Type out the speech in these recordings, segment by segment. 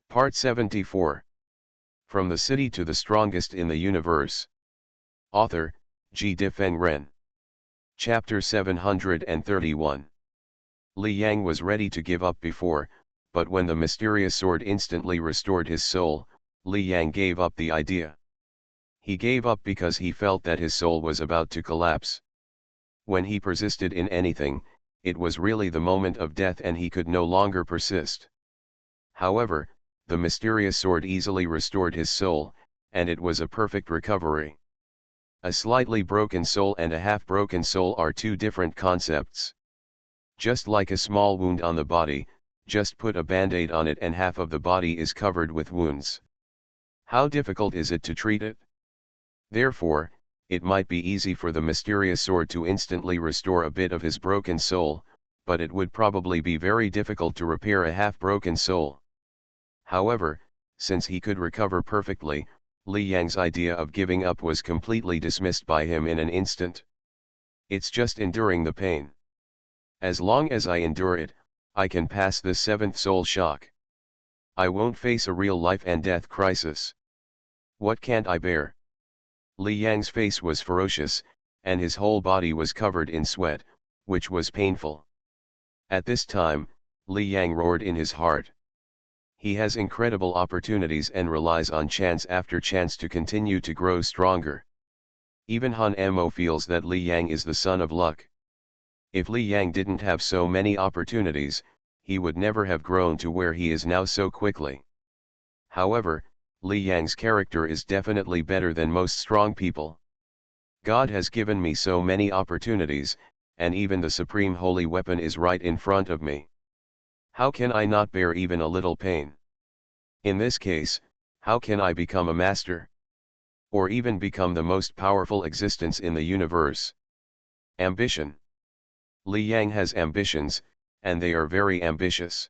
Part 74. From the City to the Strongest in the Universe. Author, G. Difeng Ren. Chapter 731. Li Yang was ready to give up before, but when the mysterious sword instantly restored his soul, Li Yang gave up the idea. He gave up because he felt that his soul was about to collapse. When he persisted in anything, it was really the moment of death and he could no longer persist. However, the mysterious sword easily restored his soul, and it was a perfect recovery. A slightly broken soul and a half-broken soul are two different concepts. Just like a small wound on the body, just put a band-aid on it and half of the body is covered with wounds. How difficult is it to treat it? Therefore, it might be easy for the mysterious sword to instantly restore a bit of his broken soul, but it would probably be very difficult to repair a half-broken soul. However, since he could recover perfectly, Li Yang's idea of giving up was completely dismissed by him in an instant. It's just enduring the pain. As long as I endure it, I can pass this seventh soul shock. I won't face a real life and death crisis. What can't I bear? Li Yang's face was ferocious, and his whole body was covered in sweat, which was painful. At this time, Li Yang roared in his heart. He has incredible opportunities and relies on chance after chance to continue to grow stronger. Even Han Mo feels that Li Yang is the son of luck. If Li Yang didn't have so many opportunities, he would never have grown to where he is now so quickly. However, Li Yang's character is definitely better than most strong people. God has given me so many opportunities, and even the supreme holy weapon is right in front of me. How can I not bear even a little pain? In this case, how can I become a master? Or even become the most powerful existence in the universe? Ambition. Li Yang has ambitions, and they are very ambitious.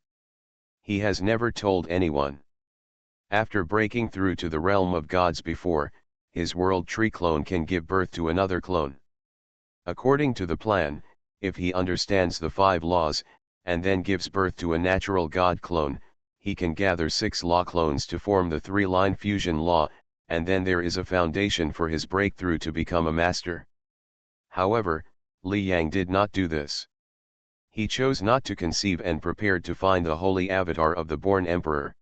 He has never told anyone. After breaking through to the realm of gods before, his world tree clone can give birth to another clone. According to the plan, if he understands the 5 laws, and then gives birth to a natural god clone, he can gather 6 law clones to form the 3-line fusion law, and then there is a foundation for his breakthrough to become a master. However, Li Yang did not do this. He chose not to conceive and prepared to find the holy avatar of the born emperor.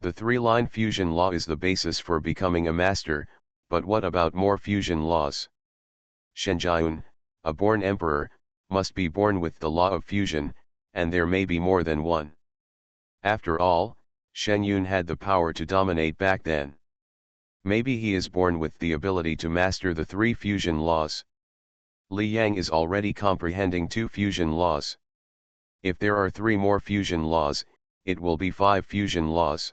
The 3-line fusion law is the basis for becoming a master, but what about more fusion laws? Shenjiun, a born emperor, must be born with the law of fusion, and there may be more than one. After all, Shen Yun had the power to dominate back then. Maybe he is born with the ability to master the 3 fusion laws. Li Yang is already comprehending 2 fusion laws. If there are 3 more fusion laws, it will be 5 fusion laws.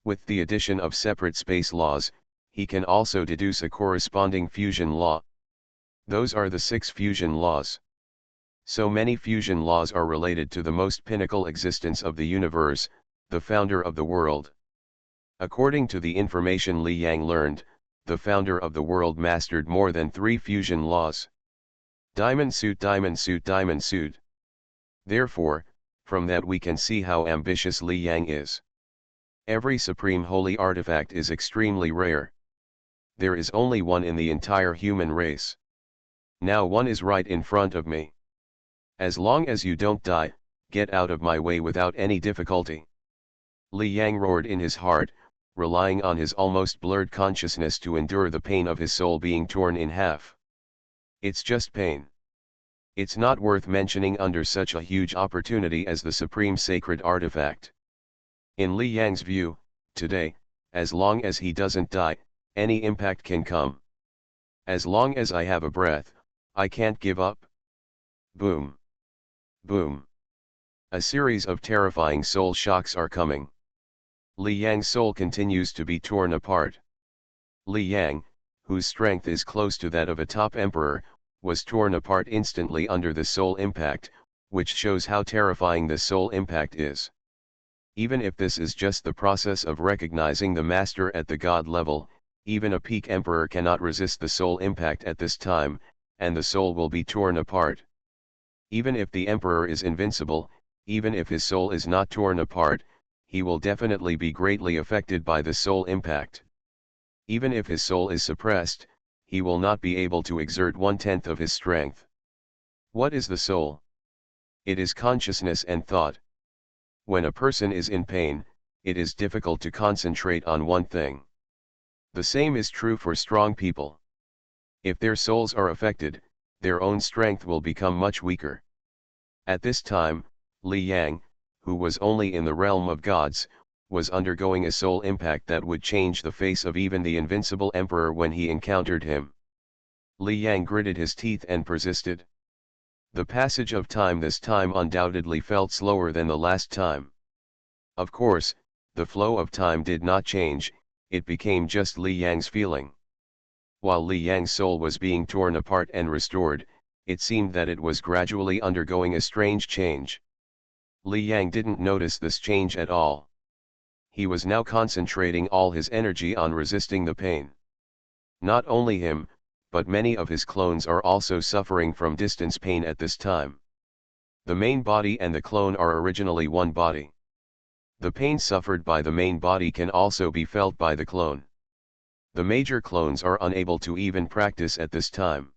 With the addition of separate space laws, he can also deduce a corresponding fusion law. Those are the 6 fusion laws. So many fusion laws are related to the most pinnacle existence of the universe, the founder of the world. According to the information Li Yang learned, the founder of the world mastered more than 3 fusion laws. Diamond suit, diamond suit, diamond suit. Therefore, from that we can see how ambitious Li Yang is. Every supreme holy artifact is extremely rare. There is only one in the entire human race. Now one is right in front of me. As long as you don't die, get out of my way without any difficulty. Li Yang roared in his heart, relying on his almost blurred consciousness to endure the pain of his soul being torn in half. It's just pain. It's not worth mentioning under such a huge opportunity as the supreme sacred artifact. In Li Yang's view, today, as long as he doesn't die, any impact can come. As long as I have a breath, I can't give up. Boom. Boom. A series of terrifying soul shocks are coming. Li Yang's soul continues to be torn apart. Li Yang, whose strength is close to that of a top emperor, was torn apart instantly under the soul impact, which shows how terrifying the soul impact is. Even if this is just the process of recognizing the master at the god level, even a peak emperor cannot resist the soul impact at this time, and the soul will be torn apart. Even if the emperor is invincible, even if his soul is not torn apart, he will definitely be greatly affected by the soul impact. Even if his soul is suppressed, he will not be able to exert 1/10 of his strength. What is the soul? It is consciousness and thought. When a person is in pain, it is difficult to concentrate on one thing. The same is true for strong people. If their souls are affected, their own strength will become much weaker. At this time, Li Yang, who was only in the realm of gods, was undergoing a soul impact that would change the face of even the invincible emperor when he encountered him. Li Yang gritted his teeth and persisted. The passage of time this time undoubtedly felt slower than the last time. Of course, the flow of time did not change, it became just Li Yang's feeling. While Li Yang's soul was being torn apart and restored, it seemed that it was gradually undergoing a strange change. Li Yang didn't notice this change at all. He was now concentrating all his energy on resisting the pain. Not only him, but many of his clones are also suffering from distance pain at this time. The main body and the clone are originally one body. The pain suffered by the main body can also be felt by the clone. The major clones are unable to even practice at this time.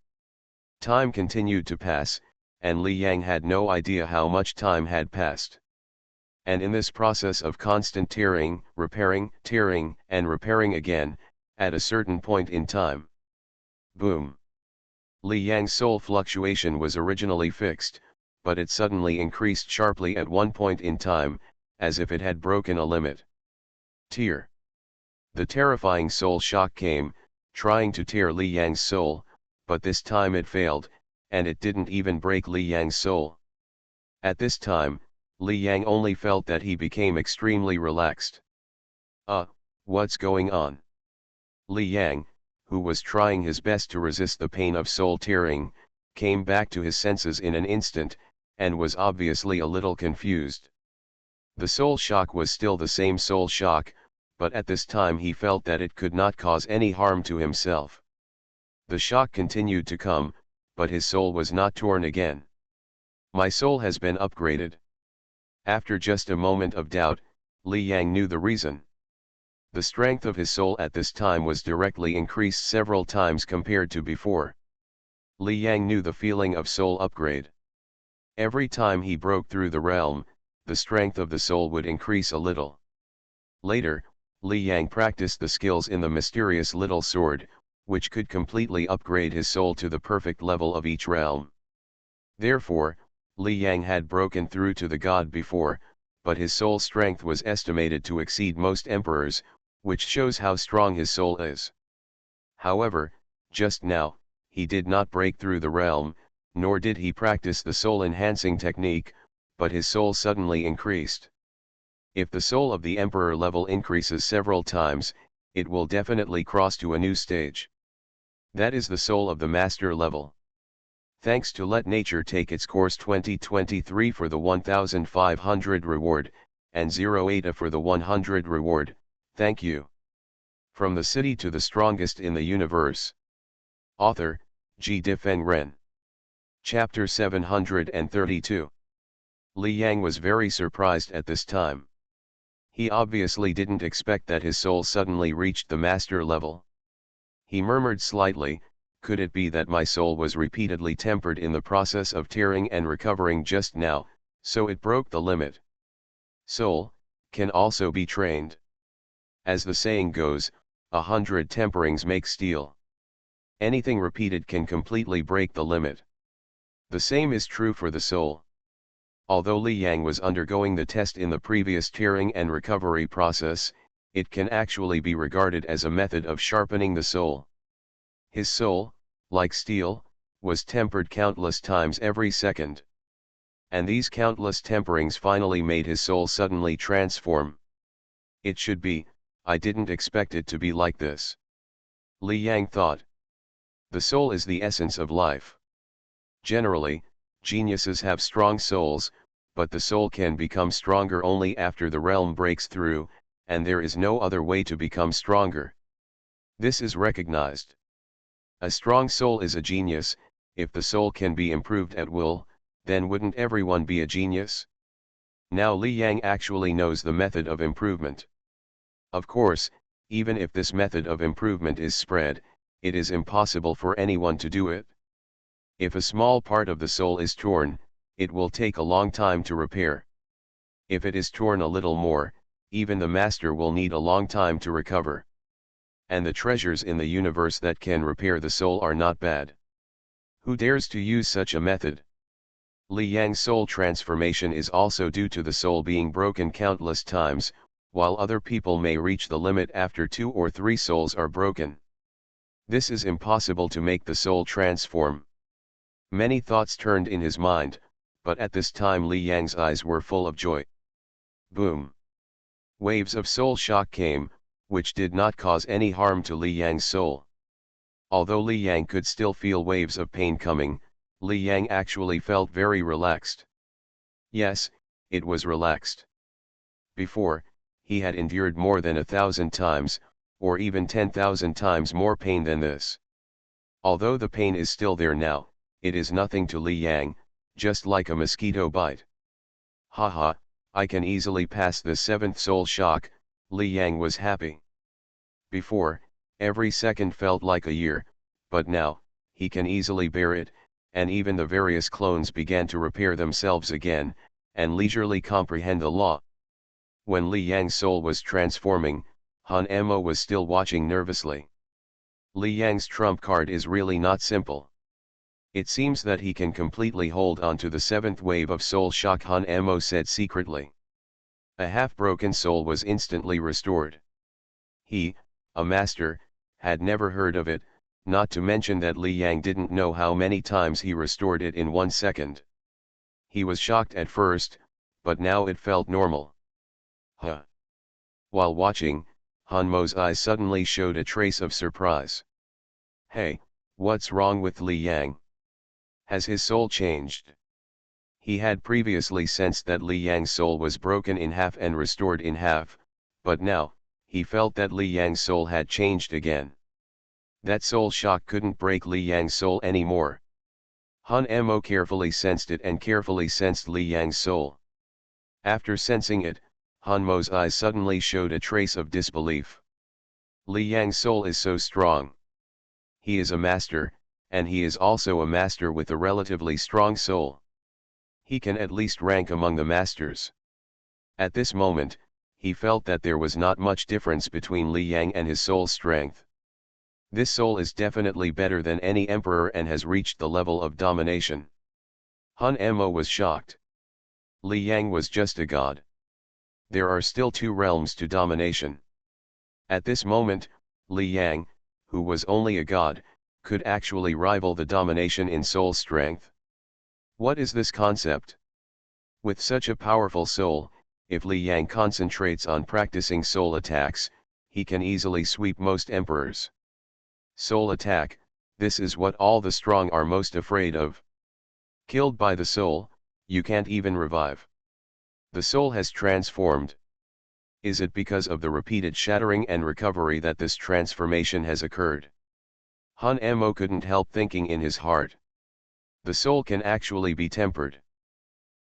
Time continued to pass, and Li Yang had no idea how much time had passed. And in this process of constant tearing, and repairing again, at a certain point in time, boom! Li Yang's soul fluctuation was originally fixed, but it suddenly increased sharply at one point in time, as if it had broken a limit. Tear. The terrifying soul shock came, trying to tear Li Yang's soul, but this time it failed, and it didn't even break Li Yang's soul. At this time, Li Yang only felt that he became extremely relaxed. What's going on? Li Yang, who was trying his best to resist the pain of soul tearing, came back to his senses in an instant, and was obviously a little confused. The soul shock was still the same soul shock, but at this time he felt that it could not cause any harm to himself. The shock continued to come, but his soul was not torn again. My soul has been upgraded. After just a moment of doubt, Li Yang knew the reason. The strength of his soul at this time was directly increased several times compared to before. Li Yang knew the feeling of soul upgrade. Every time he broke through the realm, the strength of the soul would increase a little. Later, Li Yang practiced the skills in the mysterious little sword, which could completely upgrade his soul to the perfect level of each realm. Therefore, Li Yang had broken through to the god before, but his soul strength was estimated to exceed most emperors, which shows how strong his soul is. However, just now, he did not break through the realm, nor did he practice the soul-enhancing technique, but his soul suddenly increased. If the soul of the emperor level increases several times, it will definitely cross to a new stage. That is the soul of the master level. Thanks to Let Nature Take Its Course 2023 for the 1500 reward, and 08 for the 100 reward, thank you. From the City to the Strongest in the Universe. Author, G. Difeng Ren. Chapter 732. Li Yang was very surprised at this time. He obviously didn't expect that his soul suddenly reached the master level. He murmured slightly, could it be that my soul was repeatedly tempered in the process of tearing and recovering just now, so it broke the limit? Soul can also be trained. As the saying goes, 100 temperings make steel. Anything repeated can completely break the limit. The same is true for the soul. Although Li Yang was undergoing the test in the previous tearing and recovery process, it can actually be regarded as a method of sharpening the soul. His soul, like steel, was tempered countless times every second. And these countless temperings finally made his soul suddenly transform. It should be, I didn't expect it to be like this. Li Yang thought. The soul is the essence of life. Generally, geniuses have strong souls, but the soul can become stronger only after the realm breaks through, and there is no other way to become stronger. This is recognized. A strong soul is a genius. If the soul can be improved at will, then wouldn't everyone be a genius? Now Li Yang actually knows the method of improvement. Of course, even if this method of improvement is spread, it is impossible for anyone to do it. If a small part of the soul is torn, it will take a long time to repair. If it is torn a little more, even the master will need a long time to recover. And the treasures in the universe that can repair the soul are not bad. Who dares to use such a method? Li Yang's soul transformation is also due to the soul being broken countless times, while other people may reach the limit after 2 or 3 souls are broken. This is impossible to make the soul transform. Many thoughts turned in his mind, but at this time Li Yang's eyes were full of joy. Boom! Waves of soul shock came, which did not cause any harm to Li Yang's soul. Although Li Yang could still feel waves of pain coming, Li Yang actually felt very relaxed. Yes, it was relaxed. Before, he had endured more than 1,000 times, or even 10,000 times more pain than this. Although the pain is still there now, it is nothing to Li Yang, just like a mosquito bite. Haha, I can easily pass the 7th soul shock, Li Yang was happy. Before, every second felt like a year, but now, he can easily bear it, and even the various clones began to repair themselves again, and leisurely comprehend the law. When Li Yang's soul was transforming, Han Emo was still watching nervously. Li Yang's trump card is really not simple. It seems that he can completely hold on to the 7th wave of soul shock, Han Emo said secretly. A half-broken soul was instantly restored. He, a master, had never heard of it, not to mention that Li Yang didn't know how many times he restored it in 1 second. He was shocked at first, but now it felt normal. Huh. While watching, Han Mo's eyes suddenly showed a trace of surprise. Hey, what's wrong with Li Yang? Has his soul changed? He had previously sensed that Li Yang's soul was broken in half and restored in half, but now, he felt that Li Yang's soul had changed again. That soul shock couldn't break Li Yang's soul anymore. Han Emo carefully sensed it and carefully sensed Li Yang's soul. After sensing it, Han Mo's eyes suddenly showed a trace of disbelief. Li Yang's soul is so strong. He is a master, and he is also a master with a relatively strong soul. He can at least rank among the masters. At this moment, he felt that there was not much difference between Li Yang and his soul's strength. This soul is definitely better than any emperor and has reached the level of domination. Han Emo was shocked. Li Yang was just a god. There are still 2 realms to domination. At this moment, Li Yang, who was only a god, could actually rival the domination in soul strength. What is this concept? With such a powerful soul, if Li Yang concentrates on practicing soul attacks, he can easily sweep most emperors. Soul attack, this is what all the strong are most afraid of. Killed by the soul, you can't even revive. The soul has transformed. Is it because of the repeated shattering and recovery that this transformation has occurred? Han Emo couldn't help thinking in his heart. The soul can actually be tempered.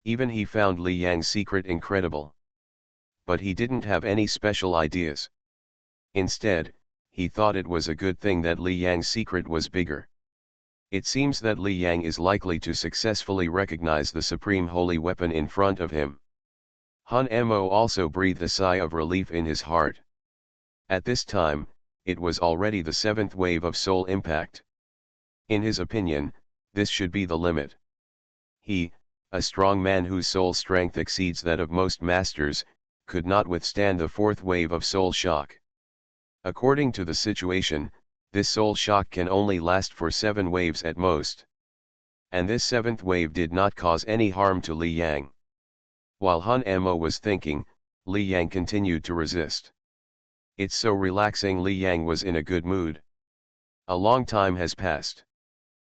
Even he found Li Yang's secret incredible. But he didn't have any special ideas. Instead, he thought it was a good thing that Li Yang's secret was bigger. It seems that Li Yang is likely to successfully recognize the supreme holy weapon in front of him. Han Emo also breathed a sigh of relief in his heart. At this time, it was already the 7th wave of soul impact. In his opinion, this should be the limit. He, a strong man whose soul strength exceeds that of most masters, could not withstand the 4th wave of soul shock. According to the situation, this soul shock can only last for 7 waves at most. And this 7th wave did not cause any harm to Li Yang. While Han Emo was thinking, Li Yang continued to resist. It's so relaxing. Li Yang was in a good mood. A long time has passed.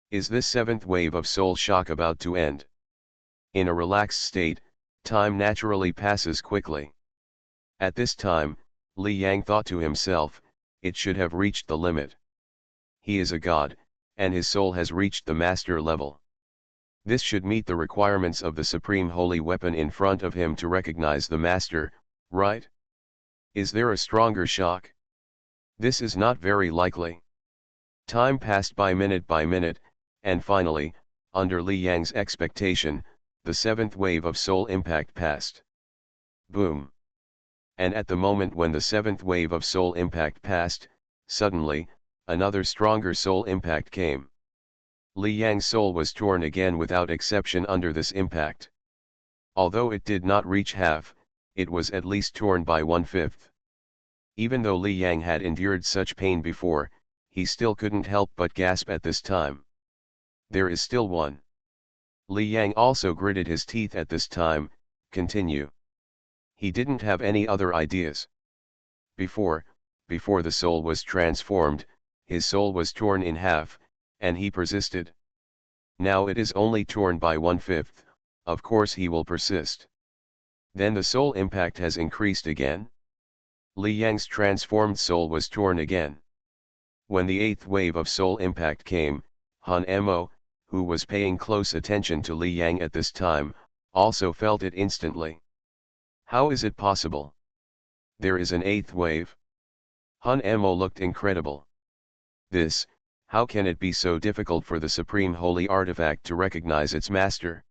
Is this 7th wave of soul shock about to end? In a relaxed state, time naturally passes quickly. At this time, Li Yang thought to himself, it should have reached the limit. He is a god, and his soul has reached the master level. This should meet the requirements of the supreme holy weapon in front of him to recognize the master, right? Is there a stronger shock? This is not very likely. Time passed by minute, and finally, under Li Yang's expectation, the seventh wave of soul impact passed. Boom! And at the moment when the seventh wave of soul impact passed, suddenly, another stronger soul impact came. Li Yang's soul was torn again without exception under this impact. Although it did not reach half, it was at least torn by 1/5. Even though Li Yang had endured such pain before, he still couldn't help but gasp at this time. There is still one. Li Yang also gritted his teeth at this time. Continue. He didn't have any other ideas. Before the soul was transformed, his soul was torn in half, and he persisted. Now it is only torn by 1/5, of course he will persist. Then the soul impact has increased again. Li Yang's transformed soul was torn again. When the eighth wave of soul impact came, Han Mo, who was paying close attention to Li Yang at this time, also felt it instantly. How is it possible? There is an eighth wave? Han Mo looked incredible. How can it be so difficult for the Supreme Holy Artifact to recognize its master?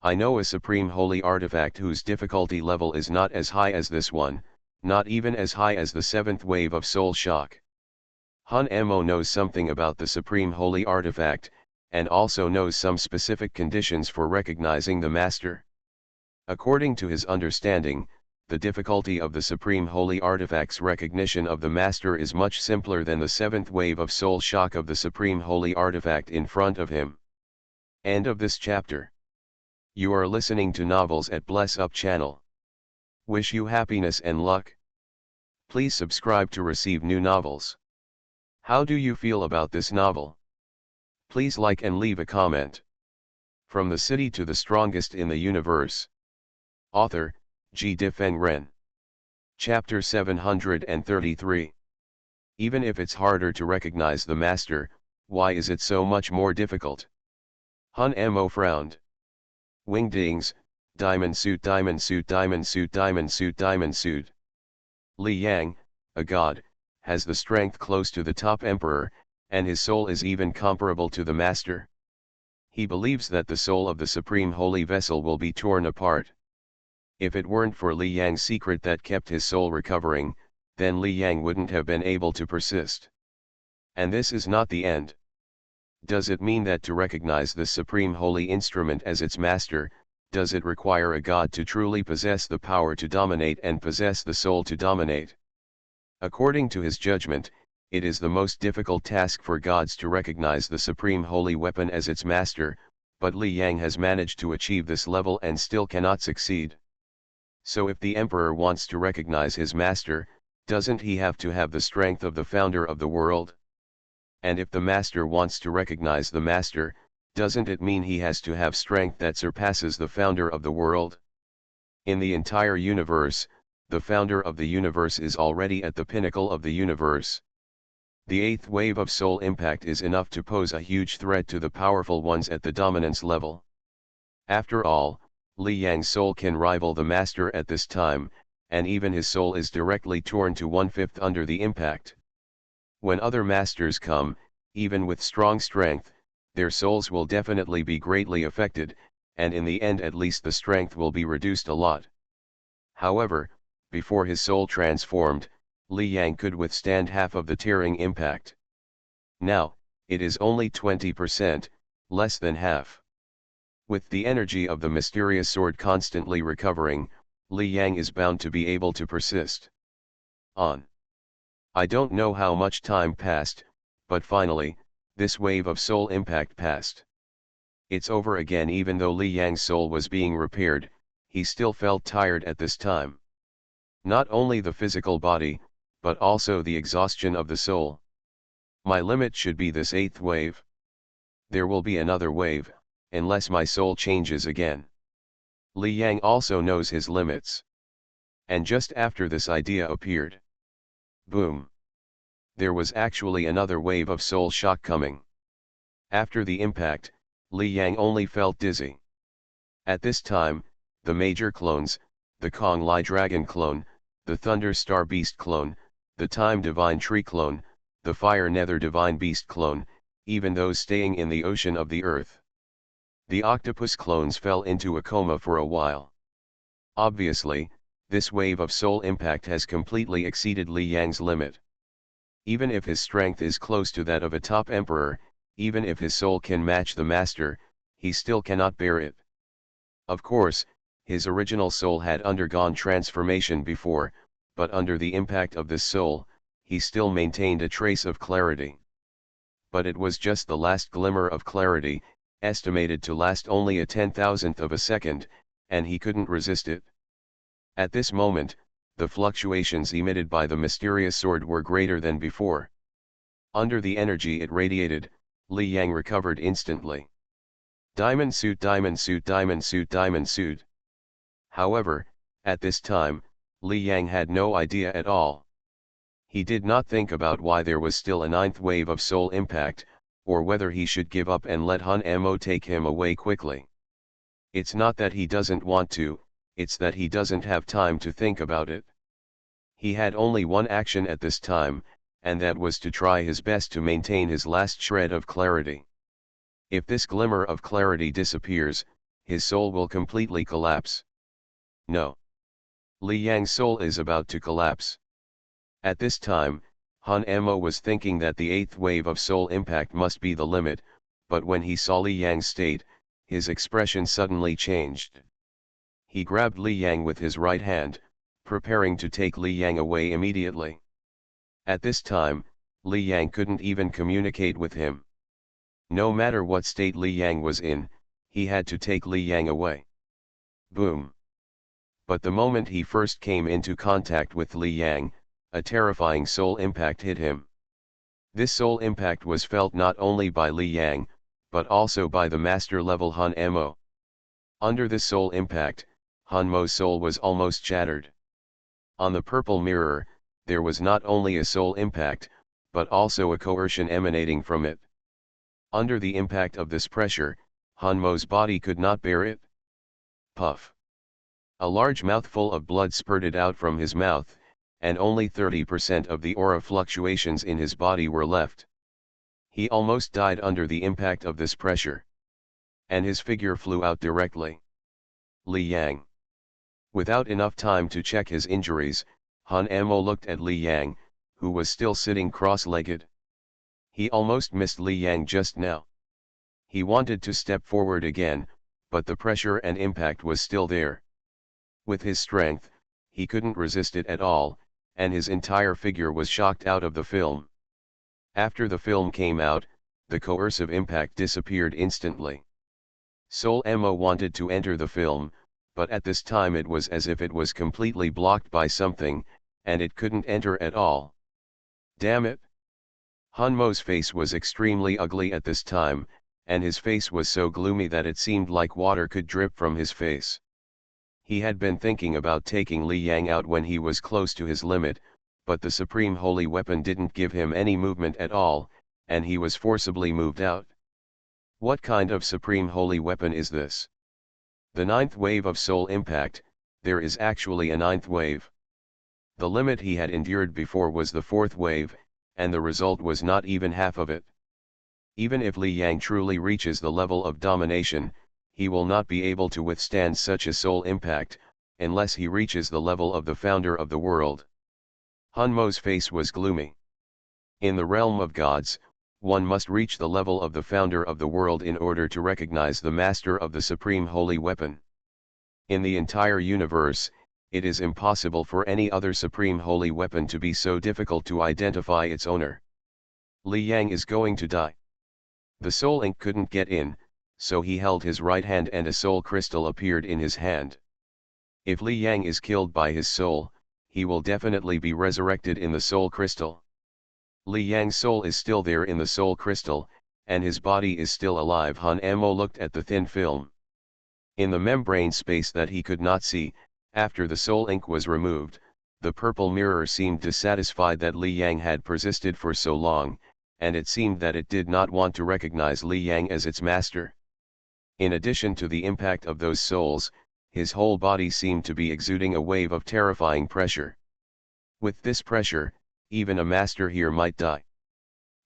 I know a Supreme Holy Artifact whose difficulty level is not as high as this one, not even as high as the seventh wave of soul shock. Han Mo knows something about the Supreme Holy Artifact, and also knows some specific conditions for recognizing the master. According to his understanding, the difficulty of the Supreme Holy Artifact's recognition of the master is much simpler than the seventh wave of soul shock of the Supreme Holy Artifact in front of him. End of this chapter. You are listening to Novels at Bless Up channel. Wish you happiness and luck. Please subscribe to receive new novels. How do you feel about this novel? Please like and leave a comment. From the City to the Strongest in the Universe. Author, G. Difeng Ren. Chapter 733. Even if it's harder to recognize the master, why is it so much more difficult? Han Mo frowned. Wingdings, diamond suit, diamond suit, diamond suit, diamond suit, diamond suit. Li Yang, a god, has the strength close to the top emperor, and his soul is even comparable to the master. He believes that the soul of the supreme holy vessel will be torn apart. If it weren't for Li Yang's secret that kept his soul recovering, then Li Yang wouldn't have been able to persist. And this is not the end. Does it mean that to recognize this supreme holy instrument as its master, does it require a god to truly possess the power to dominate and possess the soul to dominate? According to his judgment, it is the most difficult task for gods to recognize the supreme holy weapon as its master, but Li Yang has managed to achieve this level and still cannot succeed. So if the emperor wants to recognize his master, doesn't he have to have the strength of the founder of the world? And if the master wants to recognize the master, doesn't it mean he has to have strength that surpasses the founder of the world? In the entire universe, the founder of the universe is already at the pinnacle of the universe. The eighth wave of soul impact is enough to pose a huge threat to the powerful ones at the dominance level. After all, Li Yang's soul can rival the master at this time, and even his soul is directly torn to 1/5 under the impact. When other masters come, even with strong strength, their souls will definitely be greatly affected, and in the end at least the strength will be reduced a lot. However, before his soul transformed, Li Yang could withstand half of the tearing impact. Now, it is only 20%, less than half. With the energy of the mysterious sword constantly recovering, Li Yang is bound to be able to persist on. I don't know how much time passed, but finally, this wave of soul impact passed. It's over again. Even though Li Yang's soul was being repaired, he still felt tired at this time. Not only the physical body, but also the exhaustion of the soul. My limit should be this eighth wave. There will be another wave, unless my soul changes again. Li Yang also knows his limits. And just after this idea appeared, boom! There was actually another wave of soul shock coming. After the impact, Li Yang only felt dizzy. At this time, the major clones, the Kong Lai Dragon clone, the Thunder Star Beast clone, the Time Divine Tree clone, the Fire Nether Divine Beast clone, even those staying in the ocean of the earth. The octopus clones fell into a coma for a while. Obviously, this wave of soul impact has completely exceeded Li Yang's limit. Even if his strength is close to that of a top emperor, even if his soul can match the master, he still cannot bear it. Of course, his original soul had undergone transformation before, but under the impact of this soul, he still maintained a trace of clarity. But it was just the last glimmer of clarity, estimated to last only a 10,000th of a second, and he couldn't resist it. At this moment, the fluctuations emitted by the mysterious sword were greater than before. Under the energy it radiated, Li Yang recovered instantly. Diamond suit, diamond suit, diamond suit, diamond suit. However, at this time, Li Yang had no idea at all. He did not think about why there was still a ninth wave of soul impact, or whether he should give up and let Han Mo take him away quickly. It's not that he doesn't want to, it's that he doesn't have time to think about it. He had only one action at this time, and that was to try his best to maintain his last shred of clarity. If this glimmer of clarity disappears, his soul will completely collapse. No. Li Yang's soul is about to collapse. At this time, Han Mo was thinking that the eighth wave of soul impact must be the limit, but when he saw Li Yang's state, his expression suddenly changed. He grabbed Li Yang with his right hand, preparing to take Li Yang away immediately. At this time, Li Yang couldn't even communicate with him. No matter what state Li Yang was in, he had to take Li Yang away. Boom. But the moment he first came into contact with Li Yang, a terrifying soul impact hit him. This soul impact was felt not only by Li Yang, but also by the master-level Han Mo. Under this soul impact, Han Mo's soul was almost shattered. On the purple mirror, there was not only a soul impact, but also a coercion emanating from it. Under the impact of this pressure, Han Mo's body could not bear it. Puff. A large mouthful of blood spurted out from his mouth, and only 30% of the aura fluctuations in his body were left. He almost died under the impact of this pressure. And his figure flew out directly. Li Yang. Without enough time to check his injuries, Han Mo looked at Li Yang, who was still sitting cross-legged. He almost missed Li Yang just now. He wanted to step forward again, but the pressure and impact was still there. With his strength, he couldn't resist it at all, and his entire figure was shocked out of the film. After the film came out, the coercive impact disappeared instantly. Soul Mo wanted to enter the film, but at this time it was as if it was completely blocked by something, and it couldn't enter at all. Damn it! Han Mo's face was extremely ugly at this time, and his face was so gloomy that it seemed like water could drip from his face. He had been thinking about taking Li Yang out when he was close to his limit, but the supreme holy weapon didn't give him any movement at all, and he was forcibly moved out. What kind of supreme holy weapon is this? The ninth wave of soul impact, there is actually a ninth wave. The limit he had endured before was the fourth wave, and the result was not even half of it. Even if Li Yang truly reaches the level of domination, he will not be able to withstand such a soul impact, unless he reaches the level of the founder of the world. Han Mo's face was gloomy. In the realm of gods, one must reach the level of the founder of the world in order to recognize the master of the supreme holy weapon. In the entire universe, it is impossible for any other supreme holy weapon to be so difficult to identify its owner. Li Yang is going to die. The soul ink couldn't get in, so he held his right hand and a soul crystal appeared in his hand. If Li Yang is killed by his soul, he will definitely be resurrected in the soul crystal. Li Yang's soul is still there in the soul crystal, and his body is still alive. Han Mo looked at the thin film. In the membrane space that he could not see, after the soul ink was removed, the purple mirror seemed dissatisfied that Li Yang had persisted for so long, and it seemed that it did not want to recognize Li Yang as its master. In addition to the impact of those souls, his whole body seemed to be exuding a wave of terrifying pressure. With this pressure, even a master here might die.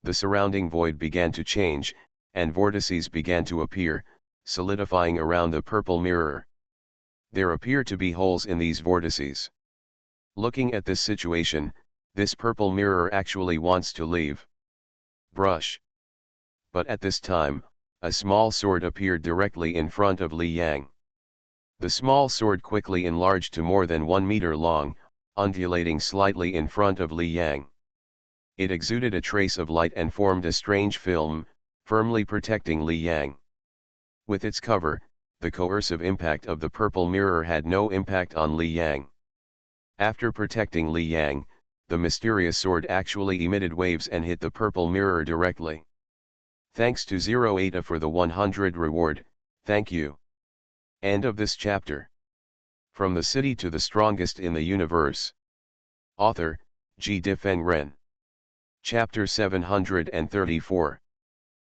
The surrounding void began to change, and vortices began to appear, solidifying around the purple mirror. There appear to be holes in these vortices. Looking at this situation, this purple mirror actually wants to leave. Brush. But at this time, a small sword appeared directly in front of Li Yang. The small sword quickly enlarged to more than 1 meter long, undulating slightly in front of Li Yang. It exuded a trace of light and formed a strange film, firmly protecting Li Yang. With its cover, the coercive impact of the purple mirror had no impact on Li Yang. After protecting Li Yang, the mysterious sword actually emitted waves and hit the purple mirror directly. Thanks to 0 ATA for the 100 reward, thank you. End of this chapter. From the City to the Strongest in the Universe. Author, G. Difeng Ren. Chapter 734.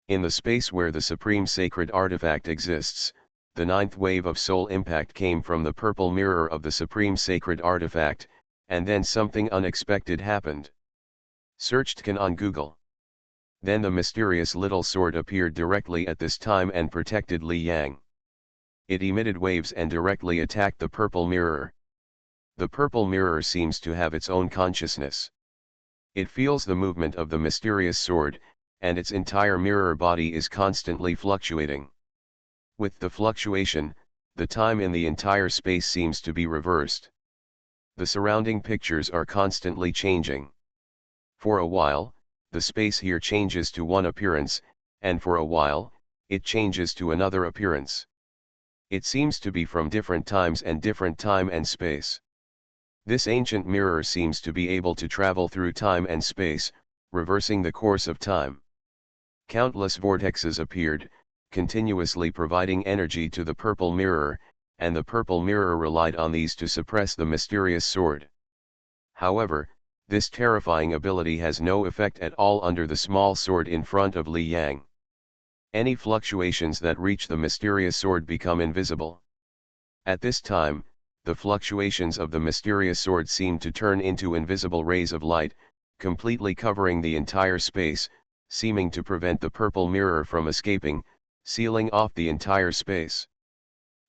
In the space where the supreme sacred artifact exists, the 9th wave of soul impact came from the purple mirror of the supreme sacred artifact, and then something unexpected happened. Searched Can on Google. Then the mysterious little sword appeared directly at this time and protected Li Yang. It emitted waves and directly attacked the purple mirror. The purple mirror seems to have its own consciousness. It feels the movement of the mysterious sword, and its entire mirror body is constantly fluctuating. With the fluctuation, the time in the entire space seems to be reversed. The surrounding pictures are constantly changing. For a while, the space here changes to one appearance, and for a while, it changes to another appearance. It seems to be from different times and different time and space. This ancient mirror seems to be able to travel through time and space, reversing the course of time. Countless vortexes appeared, continuously providing energy to the purple mirror, and the purple mirror relied on these to suppress the mysterious sword. However, this terrifying ability has no effect at all under the small sword in front of Li Yang. Any fluctuations that reach the mysterious sword become invisible. At this time, the fluctuations of the mysterious sword seem to turn into invisible rays of light, completely covering the entire space, seeming to prevent the purple mirror from escaping, sealing off the entire space.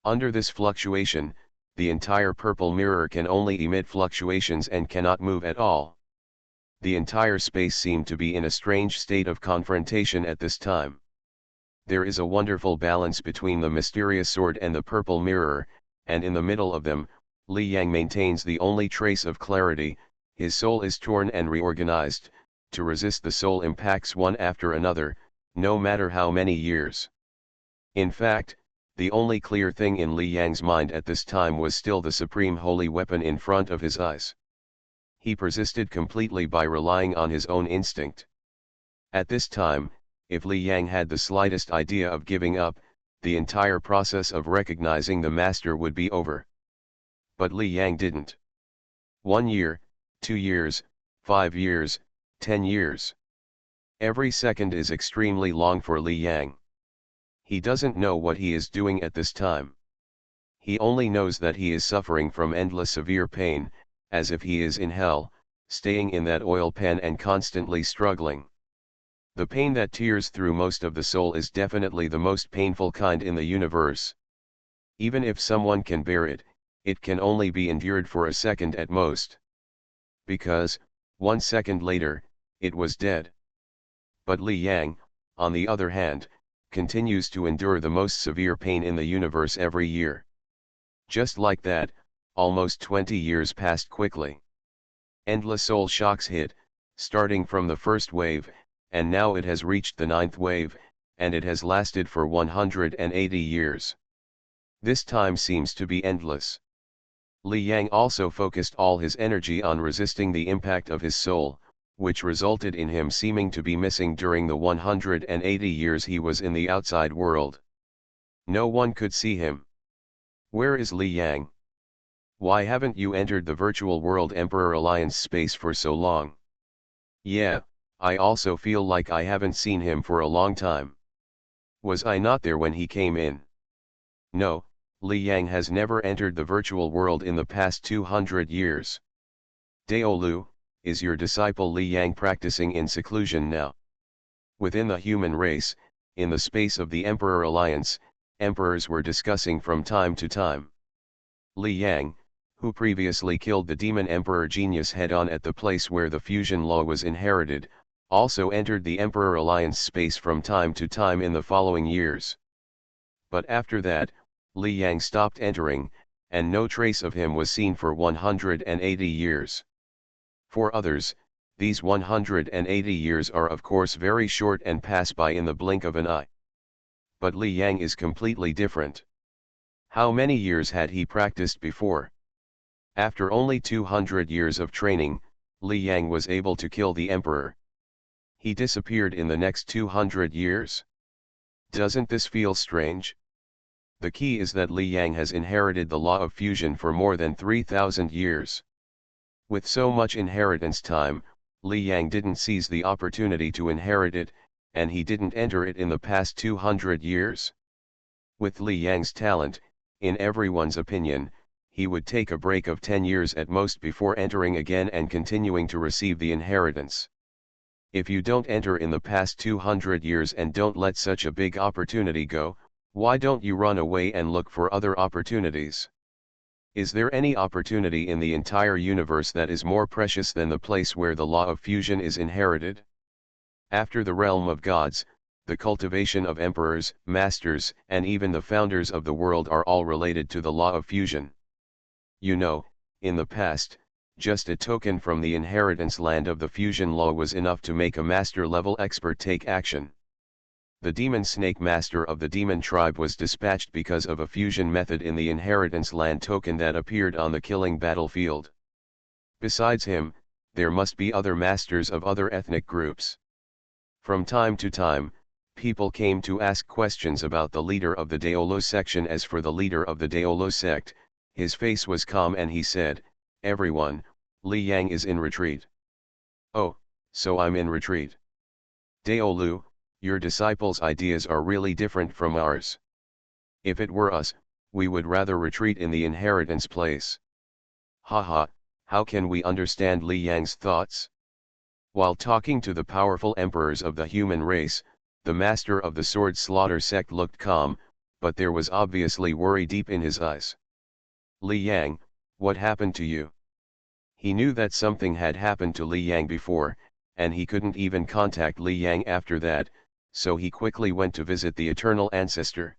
Under this fluctuation, the entire purple mirror can only emit fluctuations and cannot move at all. The entire space seemed to be in a strange state of confrontation at this time. There is a wonderful balance between the mysterious sword and the purple mirror, and in the middle of them, Li Yang maintains the only trace of clarity. His soul is torn and reorganized, to resist the soul impacts one after another, no matter how many years. In fact, the only clear thing in Li Yang's mind at this time was still the supreme holy weapon in front of his eyes. He persisted completely by relying on his own instinct. At this time, if Li Yang had the slightest idea of giving up, the entire process of recognizing the master would be over. But Li Yang didn't. 1 year, 2 years, 5 years, 10 years. Every second is extremely long for Li Yang. He doesn't know what he is doing at this time. He only knows that he is suffering from endless severe pain, as if he is in hell, staying in that oil pan and constantly struggling. The pain that tears through most of the soul is definitely the most painful kind in the universe. Even if someone can bear it, it can only be endured for a second at most. Because, 1 second later, it was dead. But Li Yang, on the other hand, continues to endure the most severe pain in the universe every year. Just like that, almost 20 years passed quickly. Endless soul shocks hit, starting from the first wave, and now it has reached the 9th wave, and it has lasted for 180 years. This time seems to be endless. Li Yang also focused all his energy on resisting the impact of his soul, which resulted in him seeming to be missing during the 180 years he was in the outside world. No one could see him. Where is Li Yang? Why haven't you entered the virtual world Emperor Alliance space for so long? Yeah, I also feel like I haven't seen him for a long time. Was I not there when he came in? No, Li Yang has never entered the virtual world in the past 200 years. Daolu, is your disciple Li Yang practicing in seclusion now? Within the human race, in the space of the Emperor Alliance, emperors were discussing from time to time. Li Yang, who previously killed the demon Emperor Genius head-on at the place where the fusion law was inherited, also entered the Emperor Alliance space from time to time in the following years. But after that, Li Yang stopped entering, and no trace of him was seen for 180 years. For others, these 180 years are of course very short and pass by in the blink of an eye. But Li Yang is completely different. How many years had he practiced before? After only 200 years of training, Li Yang was able to kill the emperor. He disappeared in the next 200 years. Doesn't this feel strange? The key is that Li Yang has inherited the law of fusion for more than 3,000 years. With so much inheritance time, Li Yang didn't seize the opportunity to inherit it, and he didn't enter it in the past 200 years. With Li Yang's talent, in everyone's opinion, he would take a break of 10 years at most before entering again and continuing to receive the inheritance. If you don't enter in the past 200 years and don't let such a big opportunity go, why don't you run away and look for other opportunities? Is there any opportunity in the entire universe that is more precious than the place where the law of fusion is inherited? After the realm of gods, the cultivation of emperors, masters, and even the founders of the world are all related to the law of fusion. You know, in the past, just a token from the inheritance land of the fusion law was enough to make a master-level expert take action. The demon snake master of the demon tribe was dispatched because of a fusion method in the inheritance land token that appeared on the killing battlefield. Besides him, there must be other masters of other ethnic groups. From time to time, people came to ask questions about the leader of the Daolo section. As for the leader of the Daolo sect, his face was calm and he said, "Everyone, Li Yang is in retreat." "Oh, so I'm in retreat. Daolu, your disciples' ideas are really different from ours. If it were us, we would rather retreat in the inheritance place." Haha, how can we understand Li Yang's thoughts? While talking to the powerful emperors of the human race, the master of the sword slaughter sect looked calm, but there was obviously worry deep in his eyes. "Li Yang, what happened to you?" He knew that something had happened to Li Yang before, and he couldn't even contact Li Yang after that, so he quickly went to visit the Eternal Ancestor.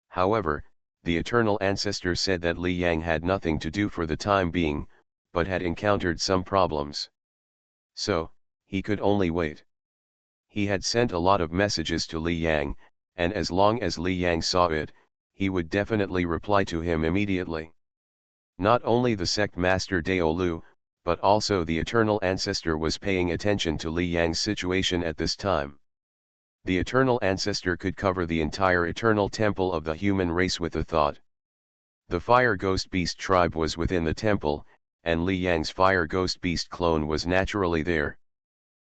However, the Eternal Ancestor said that Li Yang had nothing to do for the time being, but had encountered some problems. So, he could only wait. He had sent a lot of messages to Li Yang, and as long as Li Yang saw it, he would definitely reply to him immediately. Not only the sect master Daolu, but also the Eternal Ancestor was paying attention to Li Yang's situation at this time. The Eternal Ancestor could cover the entire eternal temple of the human race with a thought. The Fire Ghost Beast tribe was within the temple, and Li Yang's Fire Ghost Beast clone was naturally there.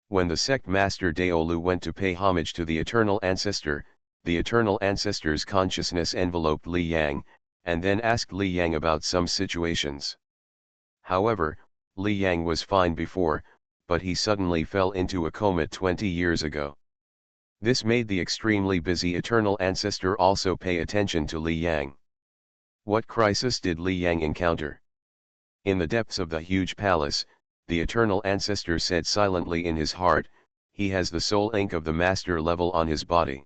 When the sect master Daolu went to pay homage to the Eternal Ancestor, the Eternal Ancestor's consciousness enveloped Li Yang, and then asked Li Yang about some situations. However, Li Yang was fine before, but he suddenly fell into a coma 20 years ago. This made the extremely busy Eternal Ancestor also pay attention to Li Yang. What crisis did Li Yang encounter? In the depths of the huge palace, the Eternal Ancestor said silently in his heart, "He has the soul ink of the master level on his body."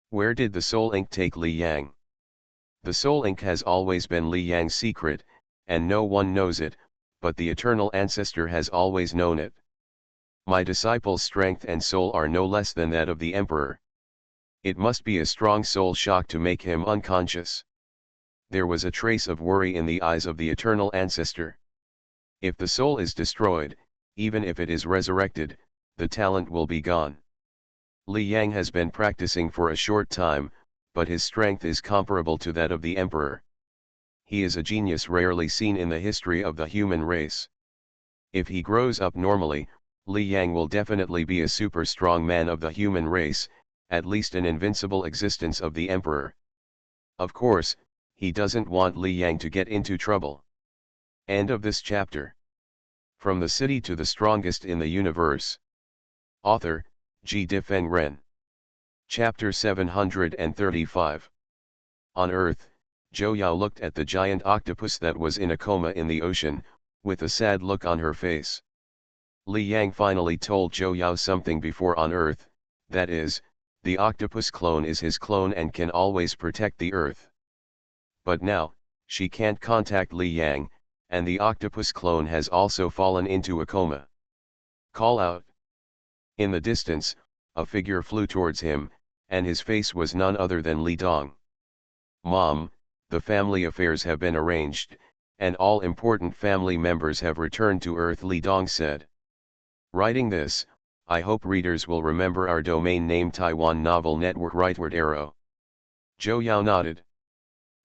Where did the soul ink take Li Yang? The soul ink has always been Li Yang's secret, and no one knows it, but the Eternal Ancestor has always known it. My disciple's strength and soul are no less than that of the Emperor. It must be a strong soul shock to make him unconscious. There was a trace of worry in the eyes of the Eternal Ancestor. If the soul is destroyed, even if it is resurrected, the talent will be gone. Li Yang has been practicing for a short time, but his strength is comparable to that of the Emperor. He is a genius rarely seen in the history of the human race. If he grows up normally, Li Yang will definitely be a super strong man of the human race, at least an invincible existence of the Emperor. Of course, he doesn't want Li Yang to get into trouble. End of this chapter. From the City to the Strongest in the Universe. Author, G. Difeng Ren. Chapter 735. On Earth, Zhou Yao looked at the giant octopus that was in a coma in the ocean, with a sad look on her face. Li Yang finally told Zhou Yao something before on Earth, that is, the octopus clone is his clone and can always protect the Earth. But now, she can't contact Li Yang, and the octopus clone has also fallen into a coma. Call out. In the distance, a figure flew towards him, and his face was none other than Li Dong. Mom, the family affairs have been arranged, and all important family members have returned to Earth, Li Dong said. Writing this, I hope readers will remember our domain name Taiwan Novel Network Rightward Arrow. Zhou Yao nodded.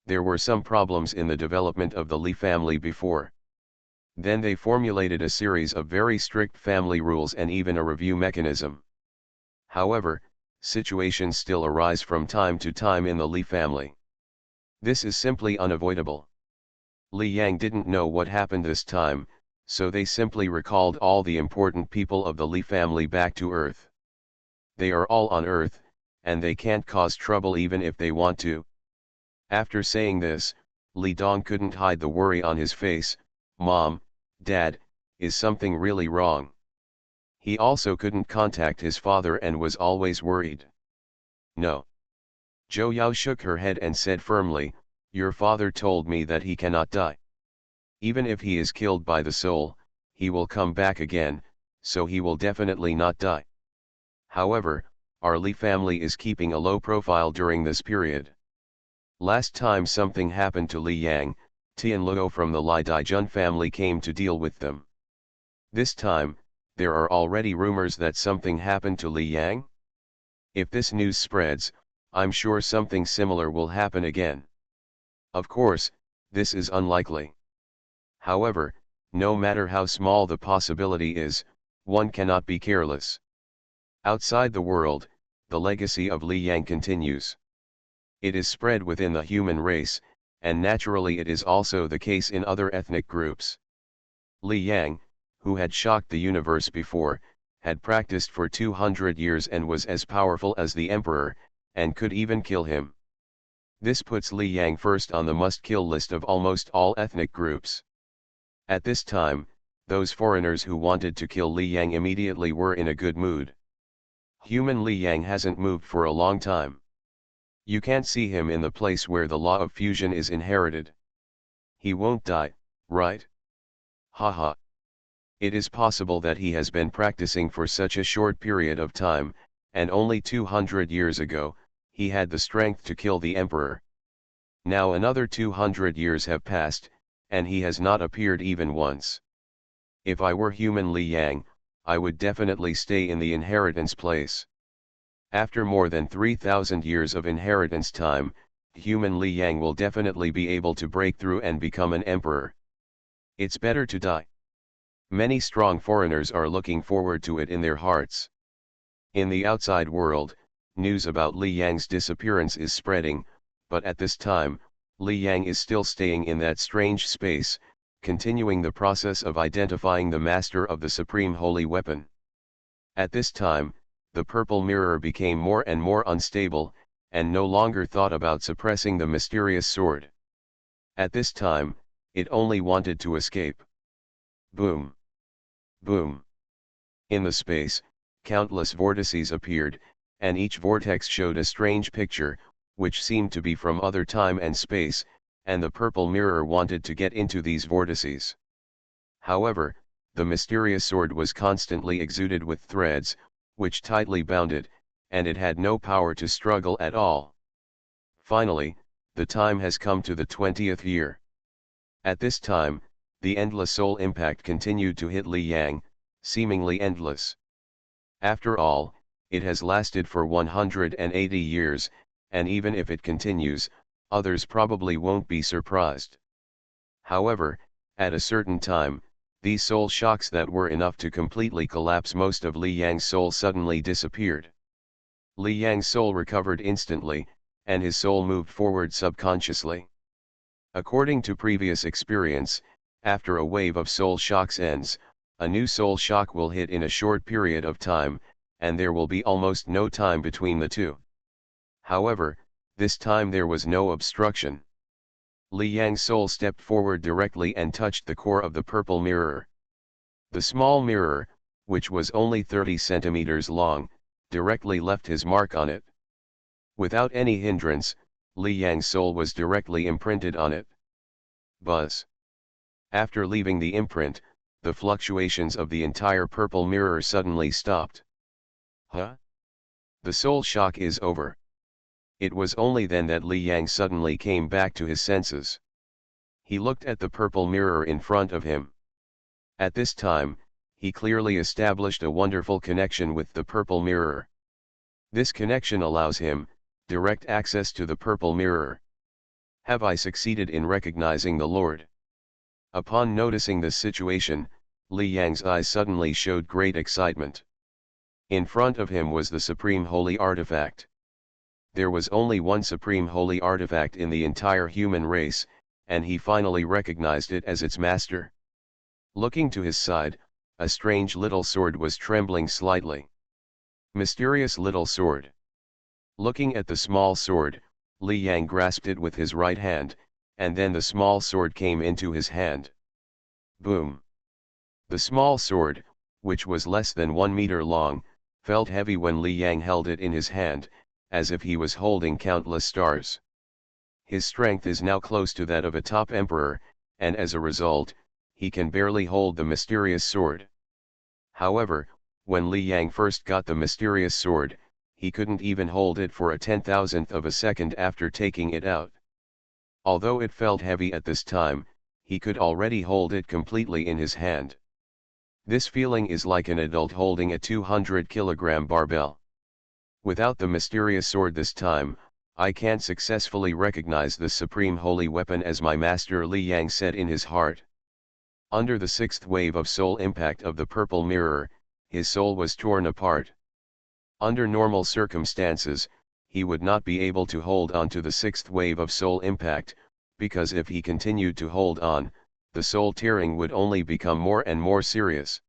There were some problems in the development of the Li family before. Then they formulated a series of very strict family rules and even a review mechanism. However, situations still arise from time to time in the Li family. This is simply unavoidable. Li Yang didn't know what happened this time, so they simply recalled all the important people of the Li family back to Earth. They are all on Earth, and they can't cause trouble even if they want to. After saying this, Li Dong couldn't hide the worry on his face. Mom, Dad, is something really wrong? He also couldn't contact his father and was always worried. No. Zhou Yao shook her head and said firmly, your father told me that he cannot die. Even if he is killed by the soul, he will come back again, so he will definitely not die. However, our Li family is keeping a low profile during this period. Last time something happened to Li Yang, Tian Luo from the Lai Daijun family came to deal with them. This time, there are already rumors that something happened to Li Yang? If this news spreads, I'm sure something similar will happen again. Of course, this is unlikely. However, no matter how small the possibility is, one cannot be careless. Outside the world, the legacy of Li Yang continues. It is spread within the human race, and naturally it is also the case in other ethnic groups. Li Yang, who had shocked the universe before, had practiced for 200 years and was as powerful as the emperor, and could even kill him. This puts Li Yang first on the must-kill list of almost all ethnic groups. At this time, those foreigners who wanted to kill Li Yang immediately were in a good mood. Human Li Yang hasn't moved for a long time. You can't see him in the place where the law of fusion is inherited. He won't die, right? Haha. It is possible that he has been practicing for such a short period of time, and only 200 years ago, he had the strength to kill the emperor. Now another 200 years have passed, and he has not appeared even once. If I were human Li Yang, I would definitely stay in the inheritance place. After more than 3,000 years of inheritance time, human Li Yang will definitely be able to break through and become an emperor. It's better to die. Many strong foreigners are looking forward to it in their hearts. In the outside world, news about Li Yang's disappearance is spreading, but at this time, Li Yang is still staying in that strange space, continuing the process of identifying the master of the supreme holy weapon. At this time, the purple mirror became more and more unstable, and no longer thought about suppressing the mysterious sword. At this time, it only wanted to escape. Boom! Boom! In the space, countless vortices appeared, and each vortex showed a strange picture, which seemed to be from other time and space, and the purple mirror wanted to get into these vortices. However, the mysterious sword was constantly exuded with threads, which tightly bound it, and it had no power to struggle at all. Finally, the time has come to the 20th year. At this time, the endless soul impact continued to hit Li Yang, seemingly endless. After all, it has lasted for 180 years, and even if it continues, others probably won't be surprised. However, at a certain time, these soul shocks that were enough to completely collapse most of Li Yang's soul suddenly disappeared. Li Yang's soul recovered instantly, and his soul moved forward subconsciously. According to previous experience, after a wave of soul shocks ends, a new soul shock will hit in a short period of time, and there will be almost no time between the two. However, this time there was no obstruction. Li Yang's soul stepped forward directly and touched the core of the purple mirror. The small mirror, which was only 30 centimeters long, directly left his mark on it. Without any hindrance, Li Yang's soul was directly imprinted on it. Buzz. After leaving the imprint, the fluctuations of the entire purple mirror suddenly stopped. Huh? The soul shock is over. It was only then that Li Yang suddenly came back to his senses. He looked at the purple mirror in front of him. At this time, he clearly established a wonderful connection with the purple mirror. This connection allows him direct access to the purple mirror. Have I succeeded in recognizing the Lord? Upon noticing this situation, Li Yang's eyes suddenly showed great excitement. In front of him was the supreme holy artifact. There was only one supreme holy artifact in the entire human race, and he finally recognized it as its master. Looking to his side, a strange little sword was trembling slightly. Mysterious little sword. Looking at the small sword, Li Yang grasped it with his right hand, and then the small sword came into his hand. Boom! The small sword, which was less than 1 meter long, felt heavy when Li Yang held it in his hand, as if he was holding countless stars. His strength is now close to that of a top emperor, and as a result, he can barely hold the mysterious sword. However, when Li Yang first got the mysterious sword, he couldn't even hold it for a 10,000th of a second after taking it out. Although it felt heavy at this time, he could already hold it completely in his hand. This feeling is like an adult holding a 200-kilogram barbell. Without the mysterious sword this time, I can't successfully recognize the supreme holy weapon as my master, Li Yang said in his heart. Under the sixth wave of soul impact of the purple mirror, his soul was torn apart. Under normal circumstances, he would not be able to hold on to the sixth wave of soul impact, because if he continued to hold on, the soul tearing would only become more and more serious.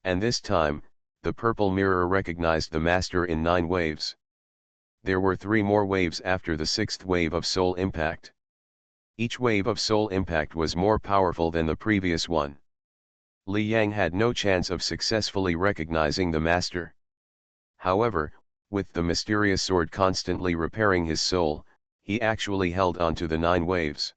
And this time, the purple mirror recognized the master in 9 waves. There were 3 more waves after the 6th wave of soul impact. Each wave of soul impact was more powerful than the previous one. Li Yang had no chance of successfully recognizing the master. However, with the mysterious sword constantly repairing his soul, he actually held on to the 9 waves.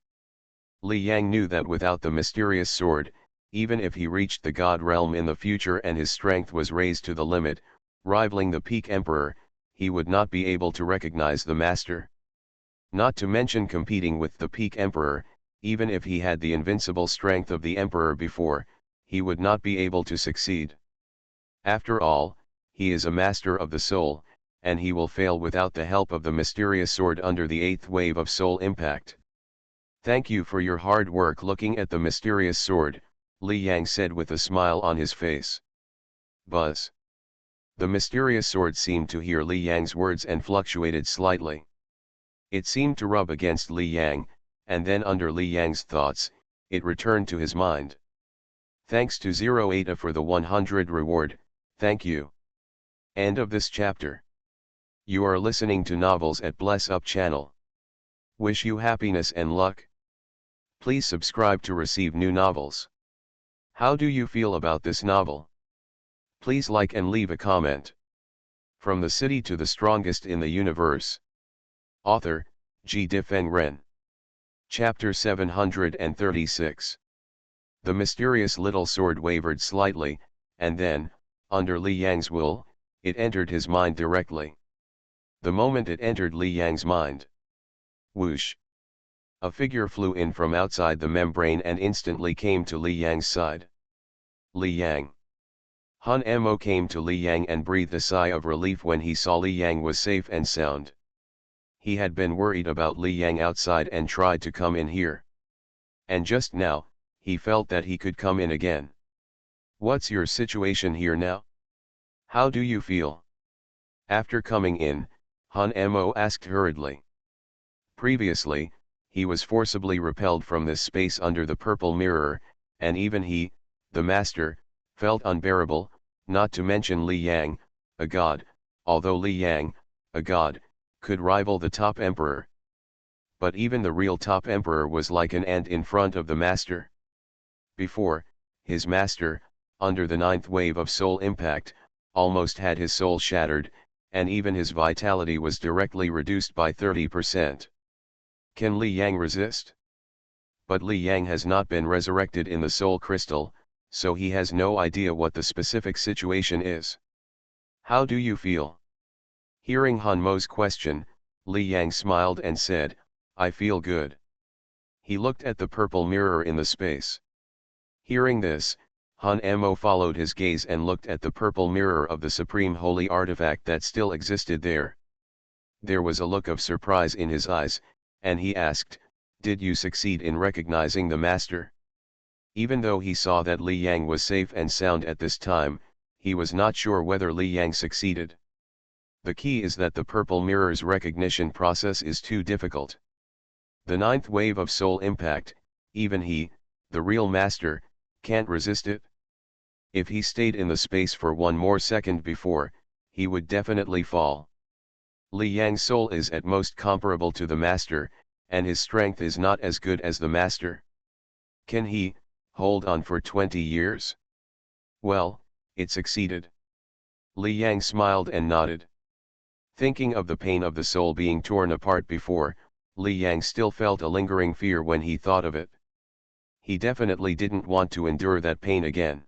Li Yang knew that without the mysterious sword, even if he reached the God realm in the future and his strength was raised to the limit, rivaling the peak emperor, he would not be able to recognize the master. Not to mention competing with the peak emperor, even if he had the invincible strength of the emperor before, he would not be able to succeed. After all, he is a master of the soul, and he will fail without the help of the mysterious sword under the 8th wave of soul impact. Thank you for your hard work. Looking at the mysterious sword, Li Yang said with a smile on his face. Buzz. The mysterious sword seemed to hear Li Yang's words and fluctuated slightly. It seemed to rub against Li Yang, and then under Li Yang's thoughts, it returned to his mind. Thanks to 08 for the 100 reward, thank you. End of this chapter. You are listening to Novels at Bless Up channel. Wish you happiness and luck. Please subscribe to receive new novels. How do you feel about this novel? Please like and leave a comment. From the City to the Strongest in the Universe. Author, G. Difeng Ren. Chapter 736. The mysterious little sword wavered slightly, and then, under Li Yang's will, it entered his mind directly. The moment it entered Li Yang's mind, whoosh! A figure flew in from outside the membrane and instantly came to Li Yang's side. Li Yang. Hun Mo came to Li Yang and breathed a sigh of relief when he saw Li Yang was safe and sound. He had been worried about Li Yang outside and tried to come in here. And just now, he felt that he could come in again. What's your situation here now? How do you feel? After coming in, Han Mo asked hurriedly. Previously, he was forcibly repelled from this space under the purple mirror, and even he, the master, felt unbearable, not to mention Li Yang, a god, although Li Yang, a god, could rival the top emperor. But even the real top emperor was like an ant in front of the master. Before, his master, under the 9th wave of soul impact, almost had his soul shattered, and even his vitality was directly reduced by 30%. Can Li Yang resist? But Li Yang has not been resurrected in the soul crystal, so he has no idea what the specific situation is. How do you feel? Hearing Han Mo's question, Li Yang smiled and said, I feel good. He looked at the purple mirror in the space. Hearing this, Han Mo followed his gaze and looked at the purple mirror of the supreme holy artifact that still existed there. There was a look of surprise in his eyes, and he asked, did you succeed in recognizing the master? Even though he saw that Li Yang was safe and sound at this time, he was not sure whether Li Yang succeeded. The key is that the purple mirror's recognition process is too difficult. The 9th wave of soul impact, even he, the real master, can't resist it. If he stayed in the space for one more second before, he would definitely fall. Li Yang's soul is at most comparable to the master, and his strength is not as good as the master. Can he hold on for 20 years? Well, it succeeded. Li Yang smiled and nodded. Thinking of the pain of the soul being torn apart before, Li Yang still felt a lingering fear when he thought of it. He definitely didn't want to endure that pain again.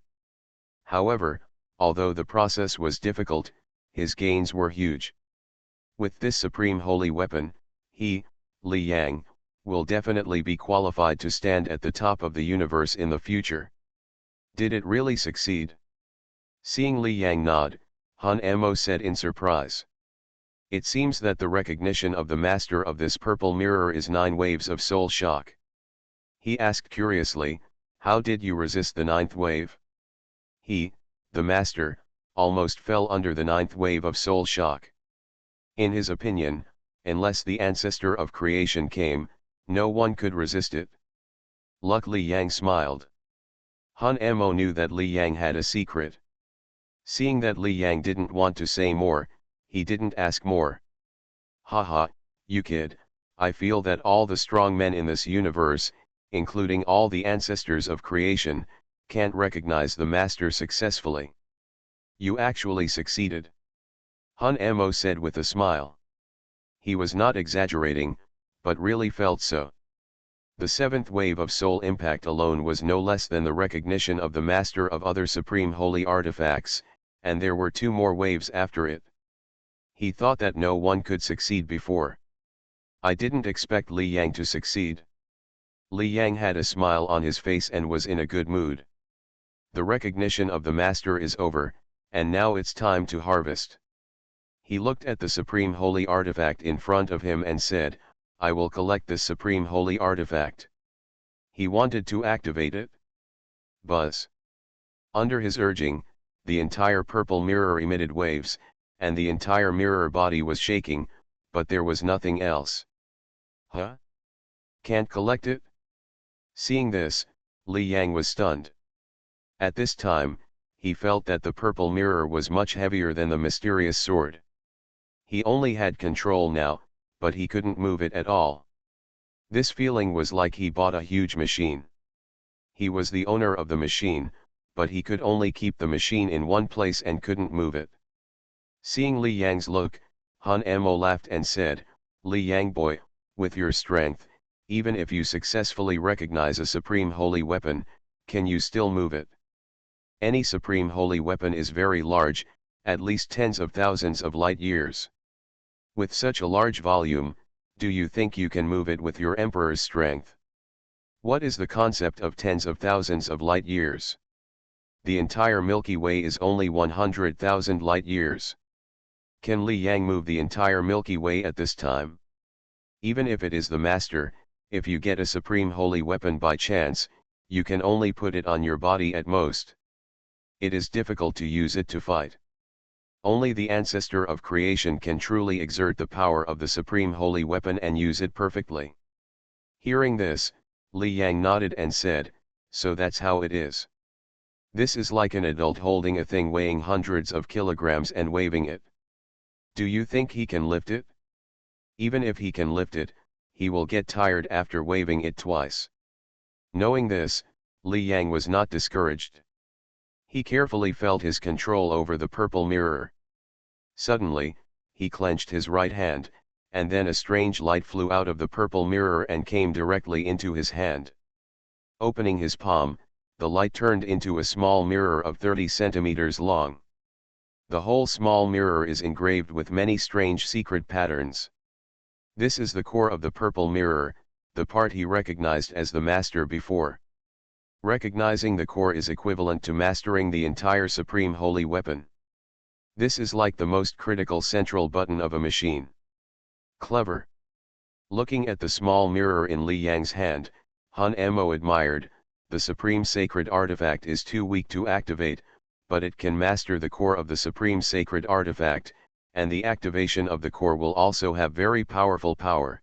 However, although the process was difficult, his gains were huge. With this supreme holy weapon, he, Li Yang, will definitely be qualified to stand at the top of the universe in the future. Did it really succeed? Seeing Li Yang nod, Han Mo said in surprise. It seems that the recognition of the master of this purple mirror is 9 waves of soul shock. He asked curiously, how did you resist the 9th wave? He, the master, almost fell under the 9th wave of soul shock. In his opinion, unless the ancestor of creation came, no one could resist it. Li Yang smiled. Han Mo knew that Li Yang had a secret. Seeing that Li Yang didn't want to say more, he didn't ask more. Haha, you kid, I feel that all the strong men in this universe, including all the ancestors of creation, can't recognize the master successfully. You actually succeeded. Han Mo said with a smile. He was not exaggerating, but really felt so. The 7th wave of soul impact alone was no less than the recognition of the master of other supreme holy artifacts, and there were 2 more waves after it. He thought that no one could succeed before. I didn't expect Li Yang to succeed. Li Yang had a smile on his face and was in a good mood. The recognition of the master is over, and now it's time to harvest. He looked at the supreme holy artifact in front of him and said, I will collect this supreme holy artifact. He wanted to activate it. Buzz. Under his urging, the entire purple mirror emitted waves, and the entire mirror body was shaking, but there was nothing else. Huh? Can't collect it? Seeing this, Li Yang was stunned. At this time, he felt that the purple mirror was much heavier than the mysterious sword. He only had control now, but he couldn't move it at all. This feeling was like he bought a huge machine. He was the owner of the machine, but he could only keep the machine in one place and couldn't move it. Seeing Li Yang's look, Han Mo laughed and said, Li Yang boy, with your strength, even if you successfully recognize a supreme holy weapon, can you still move it? Any supreme holy weapon is very large, at least tens of thousands of light years. With such a large volume, do you think you can move it with your emperor's strength? What is the concept of tens of thousands of light years? The entire Milky Way is only 100,000 light years. Can Li Yang move the entire Milky Way at this time? Even if it is the master, if you get a supreme holy weapon by chance, you can only put it on your body at most. It is difficult to use it to fight. Only the ancestor of creation can truly exert the power of the supreme holy weapon and use it perfectly. Hearing this, Li Yang nodded and said, "So that's how it is. This is like an adult holding a thing weighing hundreds of kilograms and waving it. Do you think he can lift it? Even if he can lift it, he will get tired after waving it twice." Knowing this, Li Yang was not discouraged. He carefully felt his control over the purple mirror. Suddenly, he clenched his right hand, and then a strange light flew out of the purple mirror and came directly into his hand. Opening his palm, the light turned into a small mirror of 30 centimeters long. The whole small mirror is engraved with many strange secret patterns. This is the core of the purple mirror, the part he recognized as the master before. Recognizing the core is equivalent to mastering the entire supreme holy weapon. This is like the most critical central button of a machine. Clever. Looking at the small mirror in Li Yang's hand, Han Mo admired, "The supreme sacred artifact is too weak to activate, but it can master the core of the supreme sacred artifact, and the activation of the core will also have very powerful power.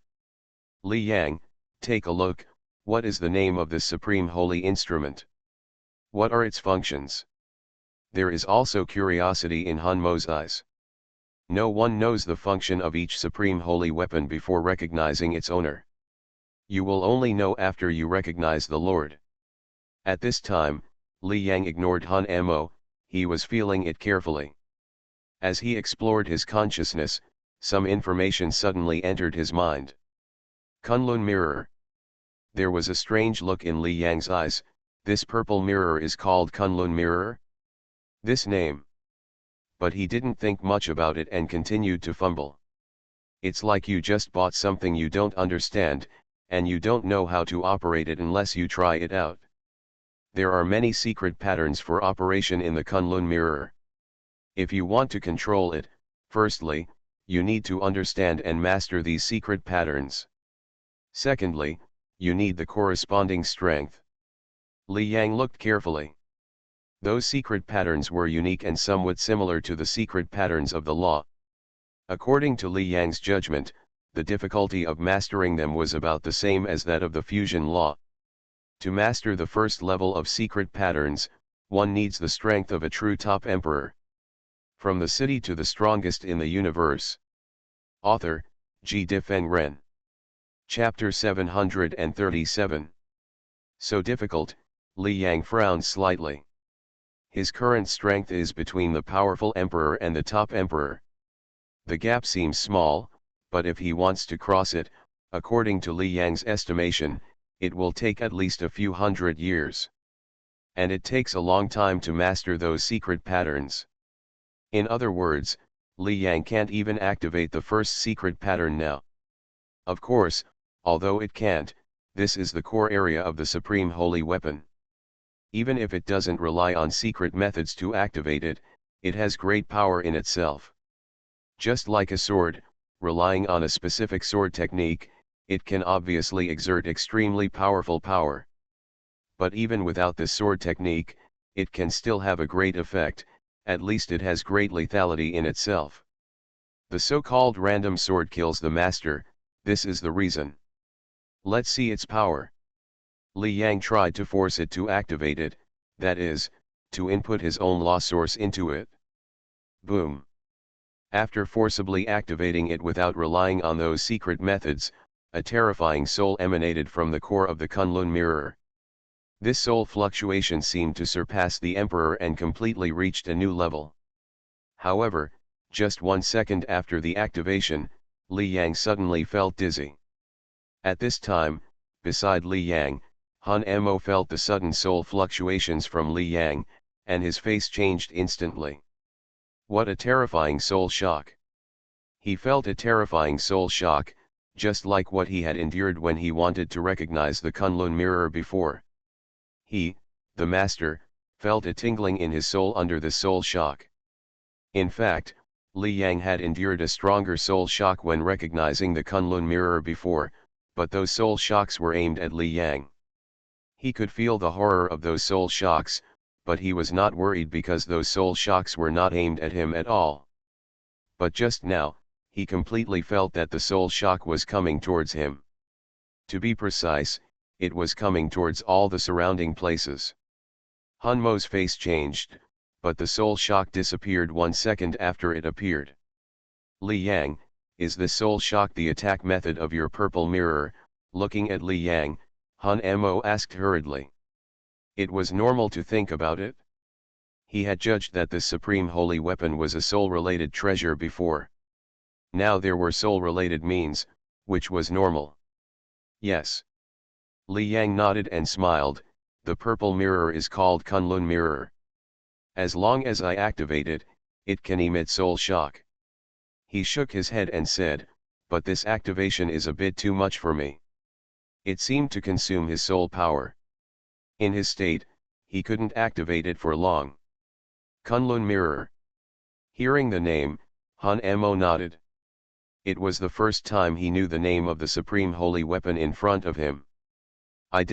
Li Yang, take a look, what is the name of this supreme holy instrument? What are its functions?" There is also curiosity in Han Mo's eyes. No one knows the function of each supreme holy weapon before recognizing its owner. You will only know after you recognize the Lord. At this time, Li Yang ignored Han Mo, he was feeling it carefully. As he explored his consciousness, some information suddenly entered his mind. Kunlun mirror. There was a strange look in Li Yang's eyes. This purple mirror is called Kunlun mirror? This name. But he didn't think much about it and continued to fumble. It's like you just bought something you don't understand, and you don't know how to operate it unless you try it out. There are many secret patterns for operation in the Kunlun mirror. If you want to control it, firstly, you need to understand and master these secret patterns. Secondly, you need the corresponding strength. Li Yang looked carefully. Those secret patterns were unique and somewhat similar to the secret patterns of the law. According to Li Yang's judgment, the difficulty of mastering them was about the same as that of the fusion law. To master the first level of secret patterns, one needs the strength of a true top emperor. From the city to the strongest in the universe. Author, G. Difeng Ren. Chapter 737. So difficult, Li Yang frowned slightly. His current strength is between the powerful emperor and the top emperor. The gap seems small, but if he wants to cross it, according to Li Yang's estimation, it will take at least a few hundred years. And it takes a long time to master those secret patterns. In other words, Li Yang can't even activate the first secret pattern now. Of course, although it can't, this is the core area of the supreme holy weapon. Even if it doesn't rely on secret methods to activate it, it has great power in itself. Just like a sword, relying on a specific sword technique, it can obviously exert extremely powerful power. But even without this sword technique, it can still have a great effect. At least it has great lethality in itself. The so-called random sword kills the master, this is the reason. Let's see its power. Li Yang tried to force it to activate it, that is, to input his own law source into it. Boom. After forcibly activating it without relying on those secret methods, a terrifying soul emanated from the core of the Kunlun mirror. This soul fluctuation seemed to surpass the emperor and completely reached a new level. However, just 1 second after the activation, Li Yang suddenly felt dizzy. At this time, beside Li Yang, Han Mo felt the sudden soul fluctuations from Li Yang, and his face changed instantly. What a terrifying soul shock! He felt a terrifying soul shock, just like what he had endured when he wanted to recognize the Kunlun mirror before. He, the master, felt a tingling in his soul under the soul shock. In fact, Li Yang had endured a stronger soul shock when recognizing the Kunlun mirror before, but those soul shocks were aimed at Li Yang. He could feel the horror of those soul shocks, but he was not worried because those soul shocks were not aimed at him at all. but just now, he completely felt that the soul shock was coming towards him. To be precise, it was coming towards all the surrounding places. Han Mo's face changed, but the soul shock disappeared 1 second after it appeared. Li Yang, is the soul shock the attack method of your purple mirror? Looking at Li Yang, Han Mo asked hurriedly. It was normal to think about it. He had judged that this supreme holy weapon was a soul-related treasure before. Now there were soul-related means, which was normal. Yes. Li Yang nodded and smiled. The purple mirror is called Kunlun mirror. As long as I activate it, it can emit soul shock. He shook his head and said, but this activation is a bit too much for me. It seemed to consume his soul power. In his state, he couldn't activate it for long. Kunlun mirror. Hearing the name, Han Mo nodded. It was the first time he knew the name of the supreme holy weapon in front of him. I.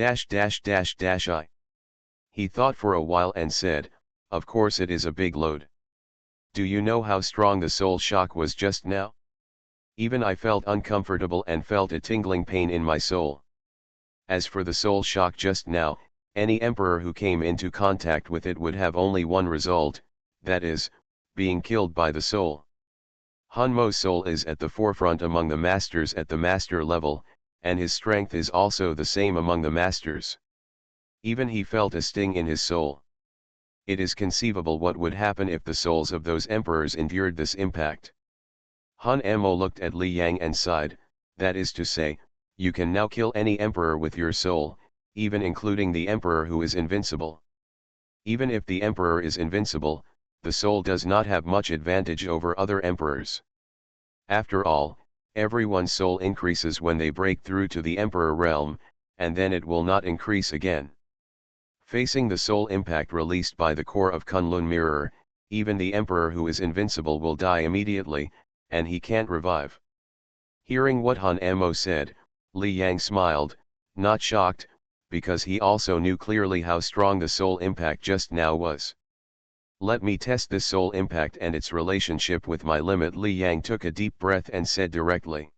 He thought for a while and said, of course it is a big load. Do you know how strong the soul shock was just now? Even I felt uncomfortable and felt a tingling pain in my soul. As for the soul shock just now, any emperor who came into contact with it would have only one result, that is, being killed by the soul. Han Mo's soul is at the forefront among the masters at the master level, and his strength is also the same among the masters. Even he felt a sting in his soul. It is conceivable what would happen if the souls of those emperors endured this impact. Han Mo looked at Li Yang and sighed, that is to say, you can now kill any emperor with your soul, even including the emperor who is invincible. Even if the emperor is invincible, the soul does not have much advantage over other emperors. After all, everyone's soul increases when they break through to the emperor realm, and then it will not increase again. Facing the soul impact released by the core of Kunlun mirror, even the emperor who is invincible will die immediately, and he can't revive. Hearing what Han Mo said, Li Yang smiled, not shocked, because he also knew clearly how strong the soul impact just now was. Let me test this soul impact and its relationship with my limit. Li Yang took a deep breath and said directly.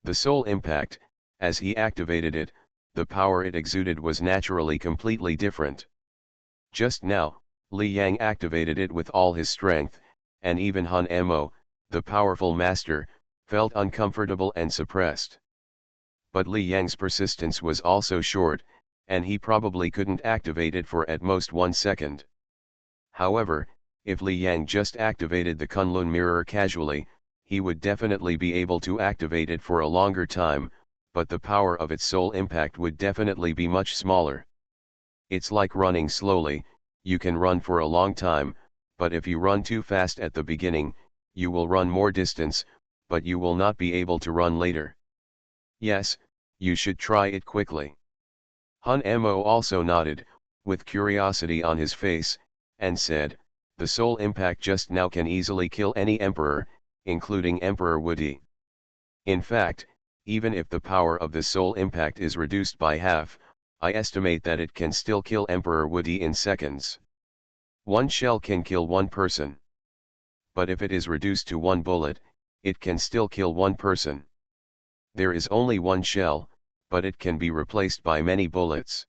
The soul impact, as he activated it, the power it exuded was naturally completely different. Just now, Li Yang activated it with all his strength, and even Han Mo, the powerful master, felt uncomfortable and suppressed. But Li Yang's persistence was also short, and he probably couldn't activate it for at most 1 second. However, if Li Yang just activated the Kunlun mirror casually, he would definitely be able to activate it for a longer time, but the power of its soul impact would definitely be much smaller. It's like running slowly, you can run for a long time, but if you run too fast at the beginning, you will run more distance, but you will not be able to run later. Yes, you should try it quickly. Han Mo also nodded, with curiosity on his face, and said, the soul impact just now can easily kill any emperor, including Emperor Wudi. In fact, even if the power of the soul impact is reduced by half, I estimate that it can still kill Emperor Wudi in seconds. One shell can kill one person. But if it is reduced to one bullet, it can still kill one person. There is only one shell, but it can be replaced by many bullets.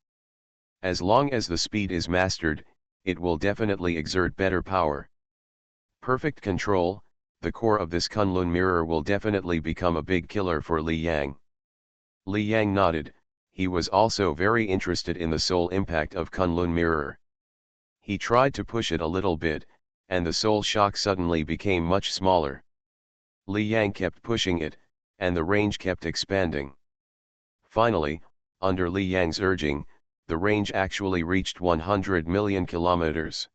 As long as the speed is mastered, it will definitely exert better power. Perfect control, the core of this Kunlun mirror will definitely become a big killer for Li Yang. Li Yang nodded, he was also very interested in the soul impact of Kunlun mirror. He tried to push it a little bit, and the soul shock suddenly became much smaller. Li Yang kept pushing it, and the range kept expanding. Finally, under Li Yang's urging, the range actually reached 100 million kilometers.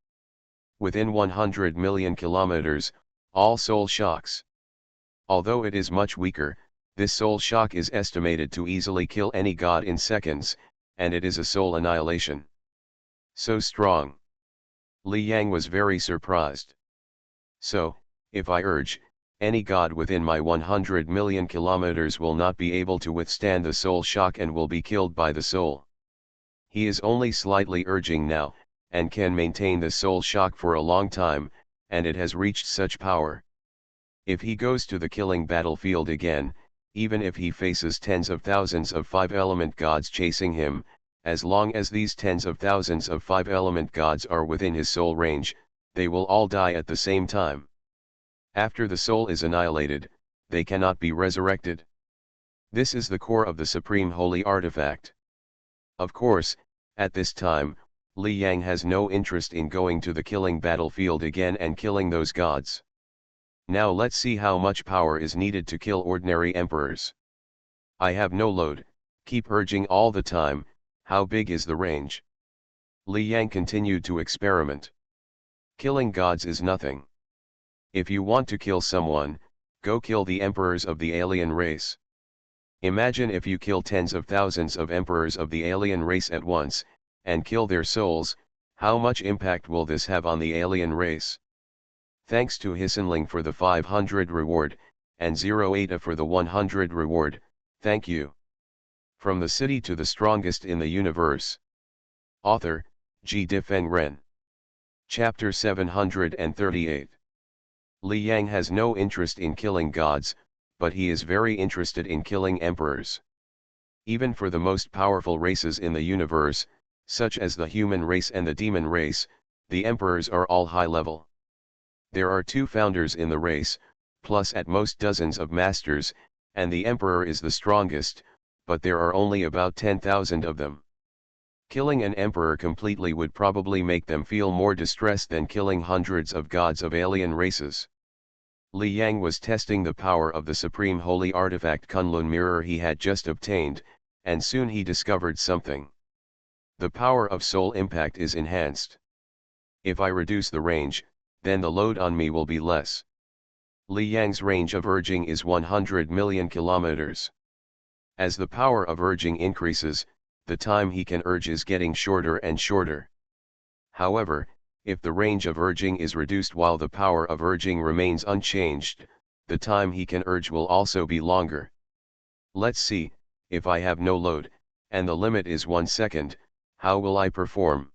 Within 100 million kilometers, all soul shocks. Although it is much weaker, this soul shock is estimated to easily kill any god in seconds, and it is a soul annihilation. So strong. Li Yang was very surprised. So, if I urge, any god within my 100 million kilometers will not be able to withstand the soul shock and will be killed by the soul. He is only slightly urging now, and can maintain the soul shock for a long time, and it has reached such power. If he goes to the killing battlefield again, even if he faces tens of thousands of 5-element gods chasing him, as long as these tens of thousands of 5-element gods are within his soul range, they will all die at the same time. After the soul is annihilated, they cannot be resurrected. This is the core of the supreme holy artifact. Of course, at this time, Li Yang has no interest in going to the killing battlefield again and killing those gods. Now let's see how much power is needed to kill ordinary emperors. I have no load, keep urging all the time, how big is the range? Li Yang continued to experiment. Killing gods is nothing. If you want to kill someone, go kill the emperors of the alien race. Imagine if you kill tens of thousands of emperors of the alien race at once, and kill their souls, how much impact will this have on the alien race? Thanks to Hissenling for the 500 reward, and 08 for the 100 reward, thank you. From the city to the strongest in the universe. Author, G. Difeng Ren. Chapter 738. Li Yang has no interest in killing gods, but he is very interested in killing emperors. Even for the most powerful races in the universe, such as the human race and the demon race, the emperors are all high level. There are 2 founders in the race, plus at most dozens of masters, and the emperor is the strongest, but there are only about 10,000 of them. Killing an emperor completely would probably make them feel more distressed than killing hundreds of gods of alien races. Li Yang was testing the power of the supreme holy artifact Kunlun mirror he had just obtained, and soon he discovered something. The power of soul impact is enhanced. If I reduce the range, then the load on me will be less. Li Yang's range of urging is 100 million kilometers. As the power of urging increases, the time he can urge is getting shorter and shorter. However, if the range of urging is reduced while the power of urging remains unchanged, the time he can urge will also be longer. Let's see, if I have no load, and the limit is 1 second, how will I perform?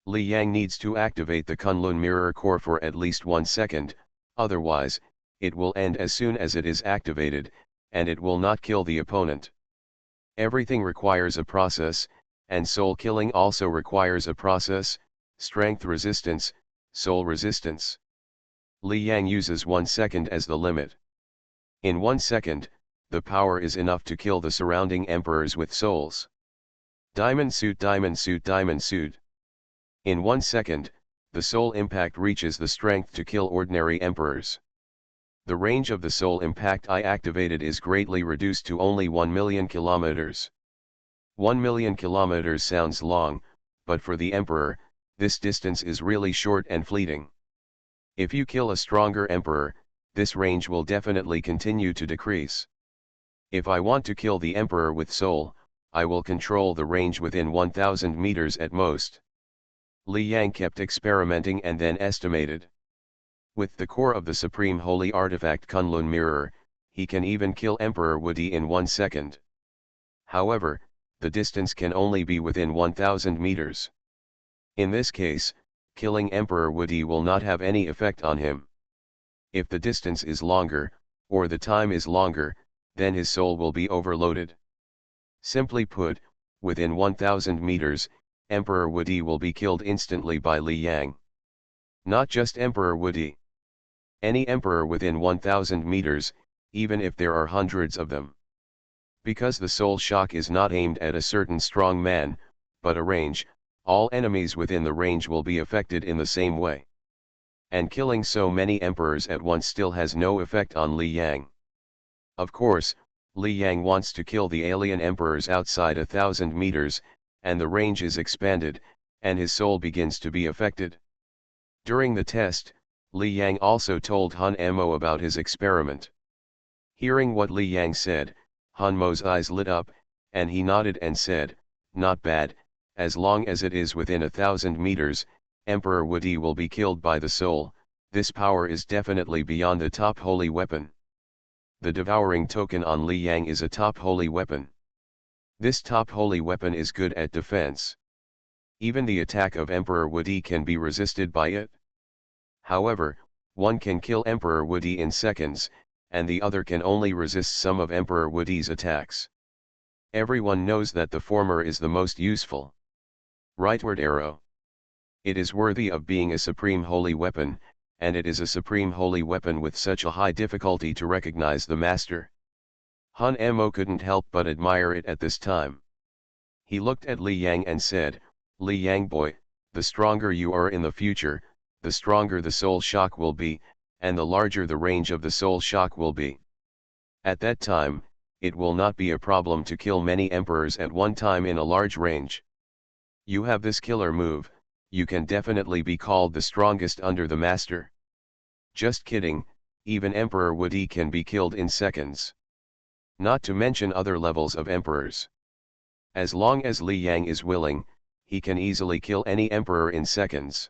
Li Yang needs to activate the Kunlun mirror core for at least 1 second, otherwise, it will end as soon as it is activated, and it will not kill the opponent. Everything requires a process, and soul killing also requires a process, strength resistance, soul resistance. Li Yang uses 1 second as the limit. In 1 second, the power is enough to kill the surrounding emperors with souls. Diamond suit, diamond suit, diamond suit. In 1 second, the soul impact reaches the strength to kill ordinary emperors. The range of the soul impact I activated is greatly reduced to only 1 million kilometers. 1 million kilometers sounds long, but for the emperor, this distance is really short and fleeting. If you kill a stronger emperor, this range will definitely continue to decrease. If I want to kill the emperor with soul, I will control the range within 1000 meters at most. Li Yang kept experimenting and then estimated. With the core of the supreme holy artifact Kunlun mirror, he can even kill Emperor Wudi in 1 second. However, the distance can only be within 1000 meters. In this case, killing Emperor Wudi will not have any effect on him. If the distance is longer, or the time is longer, then his soul will be overloaded. Simply put, within 1000 meters, Emperor Wudi will be killed instantly by Li Yang. Not just Emperor Wudi. Any emperor within 1000 meters, even if there are hundreds of them. Because the soul shock is not aimed at a certain strong man, but a range, all enemies within the range will be affected in the same way. And killing so many emperors at once still has no effect on Li Yang. Of course, Li Yang wants to kill the alien emperors outside 1000 meters, and the range is expanded, and his soul begins to be affected. During the test, Li Yang also told Han Mo about his experiment. Hearing what Li Yang said, Han Mo's eyes lit up, and he nodded and said, "Not bad, as long as it is within 1000 meters, Emperor Wudi will be killed by the soul. This power is definitely beyond the top holy weapon. The devouring token on Li Yang is a top holy weapon. This top holy weapon is good at defense. Even the attack of Emperor Wudi can be resisted by it. However, One can kill Emperor Woody in seconds, and the other can only resist some of Emperor Woody's attacks. Everyone knows that the former is the most useful. Rightward arrow. It is worthy of being a supreme holy weapon, and it is a supreme holy weapon with such a high difficulty to recognize the master. Han Mo couldn't help but admire it at this time. He looked at Li Yang and said, "Li Yang boy, the stronger you are in the future, the stronger the soul shock will be, and the larger the range of the soul shock will be. At that time, it will not be a problem to kill many emperors at one time in a large range. You have this killer move, you can definitely be called the strongest under the master." Just kidding, even Emperor Woody can be killed in seconds. Not to mention other levels of emperors. As long as Li Yang is willing, he can easily kill any emperor in seconds.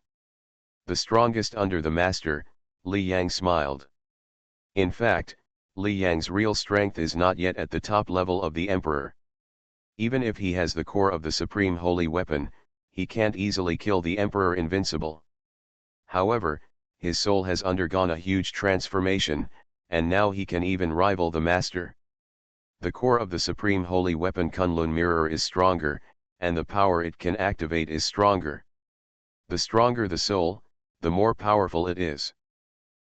The strongest under the master, Li Yang smiled. In fact, Li Yang's real strength is not yet at the top level of the emperor. Even if he has the core of the supreme holy weapon, he can't easily kill the emperor invincible. However, his soul has undergone a huge transformation, and now he can even rival the master. The core of the supreme holy weapon Kunlun mirror is stronger, and the power it can activate is stronger. The stronger the soul, the more powerful it is.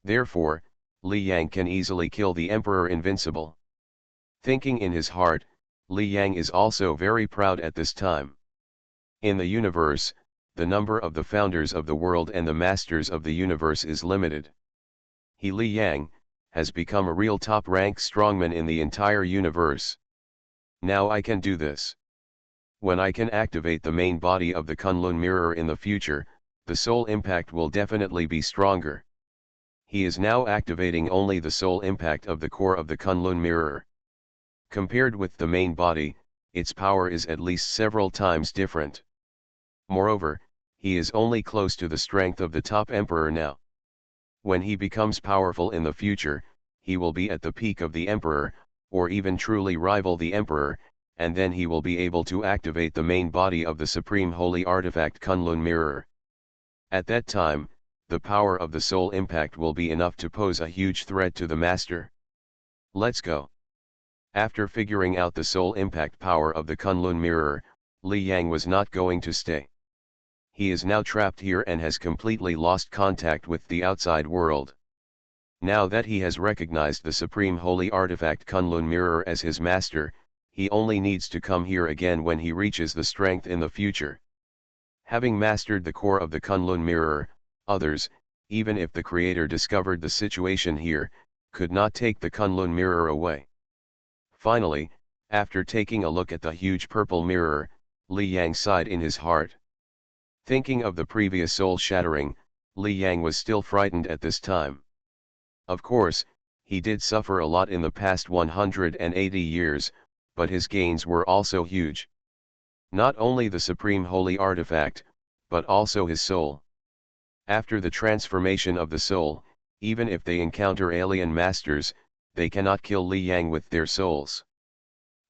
Therefore, Li Yang can easily kill the emperor invincible. Thinking in his heart, Li Yang is also very proud at this time. In the universe, the number of the founders of the world and the masters of the universe is limited. He, Li Yang, has become a real top-rank strongman in the entire universe. Now I can do this. When I can activate the main body of the Kunlun mirror in the future, the soul impact will definitely be stronger. He is now activating only the soul impact of the core of the Kunlun mirror. Compared with the main body, its power is at least several times different. Moreover, he is only close to the strength of the top emperor now. When he becomes powerful in the future, he will be at the peak of the emperor, or even truly rival the emperor, and then he will be able to activate the main body of the supreme holy artifact Kunlun mirror. At that time, the power of the soul impact will be enough to pose a huge threat to the master. Let's go. After figuring out the soul impact power of the Kunlun mirror, Li Yang was not going to stay. He is now trapped here and has completely lost contact with the outside world. Now that he has recognized the supreme holy artifact Kunlun mirror as his master, he only needs to come here again when he reaches the strength in the future. Having mastered the core of the Kunlun mirror, others, even if the creator discovered the situation here, could not take the Kunlun mirror away. Finally, after taking a look at the huge purple mirror, Li Yang sighed in his heart. Thinking of the previous soul shattering, Li Yang was still frightened at this time. Of course, he did suffer a lot in the past 180 years, but his gains were also huge. Not only the supreme holy artifact, but also his soul. After the transformation of the soul, even if they encounter alien masters, they cannot kill Li Yang with their souls.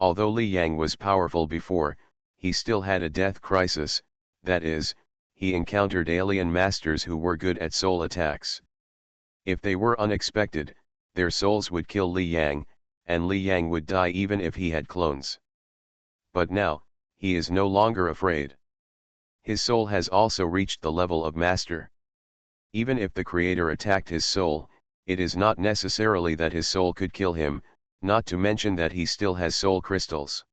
Although Li Yang was powerful before, he still had a death crisis, that is, he encountered alien masters who were good at soul attacks. If they were unexpected, their souls would kill Li Yang, and Li Yang would die even if he had clones. But now, he is no longer afraid. His soul has also reached the level of master. Even if the creator attacked his soul, it is not necessarily that his soul could kill him, not to mention that he still has soul crystals.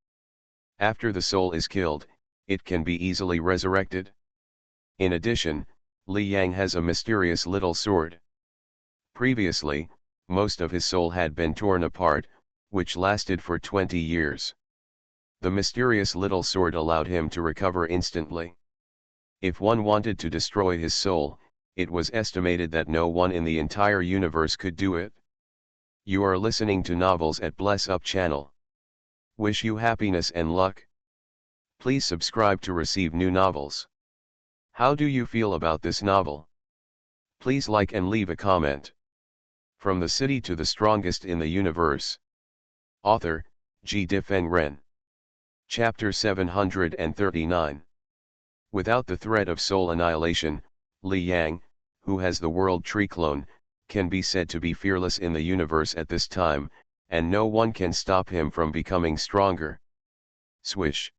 After the soul is killed, it can be easily resurrected. In addition, Li Yang has a mysterious little sword. Previously, most of his soul had been torn apart, which lasted for 20 years. The mysterious little sword allowed him to recover instantly. If one wanted to destroy his soul, it was estimated that no one in the entire universe could do it. You are listening to Novels at Bless Up channel. Wish you happiness and luck. Please subscribe to receive new novels. How do you feel about this novel? Please like and leave a comment. From the City to the Strongest in the Universe. Author, G. Difeng Ren. Chapter 739. Without the threat of soul annihilation, Li Yang, who has the world tree clone, can be said to be fearless in the universe at this time, and no one can stop him from becoming stronger. Swish.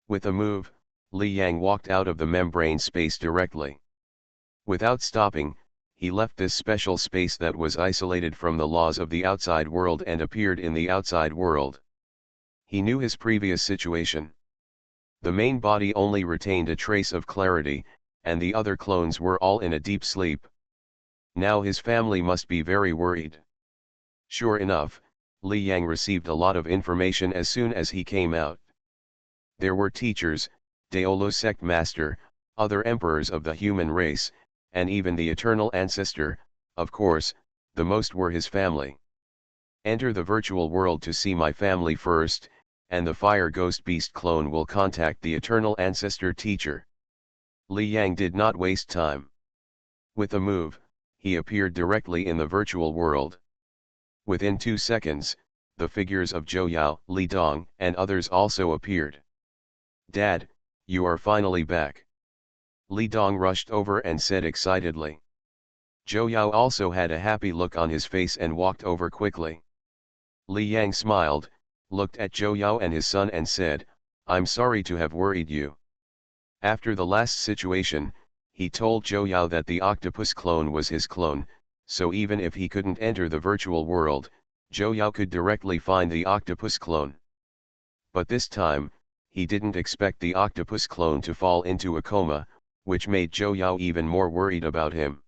With a move, Li Yang walked out of the membrane space directly. Without stopping, he left this special space that was isolated from the laws of the outside world and appeared in the outside world. He knew his previous situation. The main body only retained a trace of clarity, and the other clones were all in a deep sleep. Now his family must be very worried. Sure enough, Li Yang received a lot of information as soon as he came out. There were teachers, Daolo sect master, other emperors of the human race, and even the eternal ancestor. Of course, the most were his family. Enter the virtual world to see my family first, and the fire ghost beast clone will contact the eternal ancestor teacher. Li Yang did not waste time. With a move, he appeared directly in the virtual world. Within 2 seconds, the figures of Zhou Yao, Li Dong, and others also appeared. "Dad, you are finally back." Li Dong rushed over and said excitedly. Zhou Yao also had a happy look on his face and walked over quickly. Li Yang smiled, looked at Zhou Yao and his son and said, "I'm sorry to have worried you." After the last situation, he told Zhou Yao that the octopus clone was his clone, so even if he couldn't enter the virtual world, Zhou Yao could directly find the octopus clone. But this time, he didn't expect the octopus clone to fall into a coma, which made Zhou Yao even more worried about him.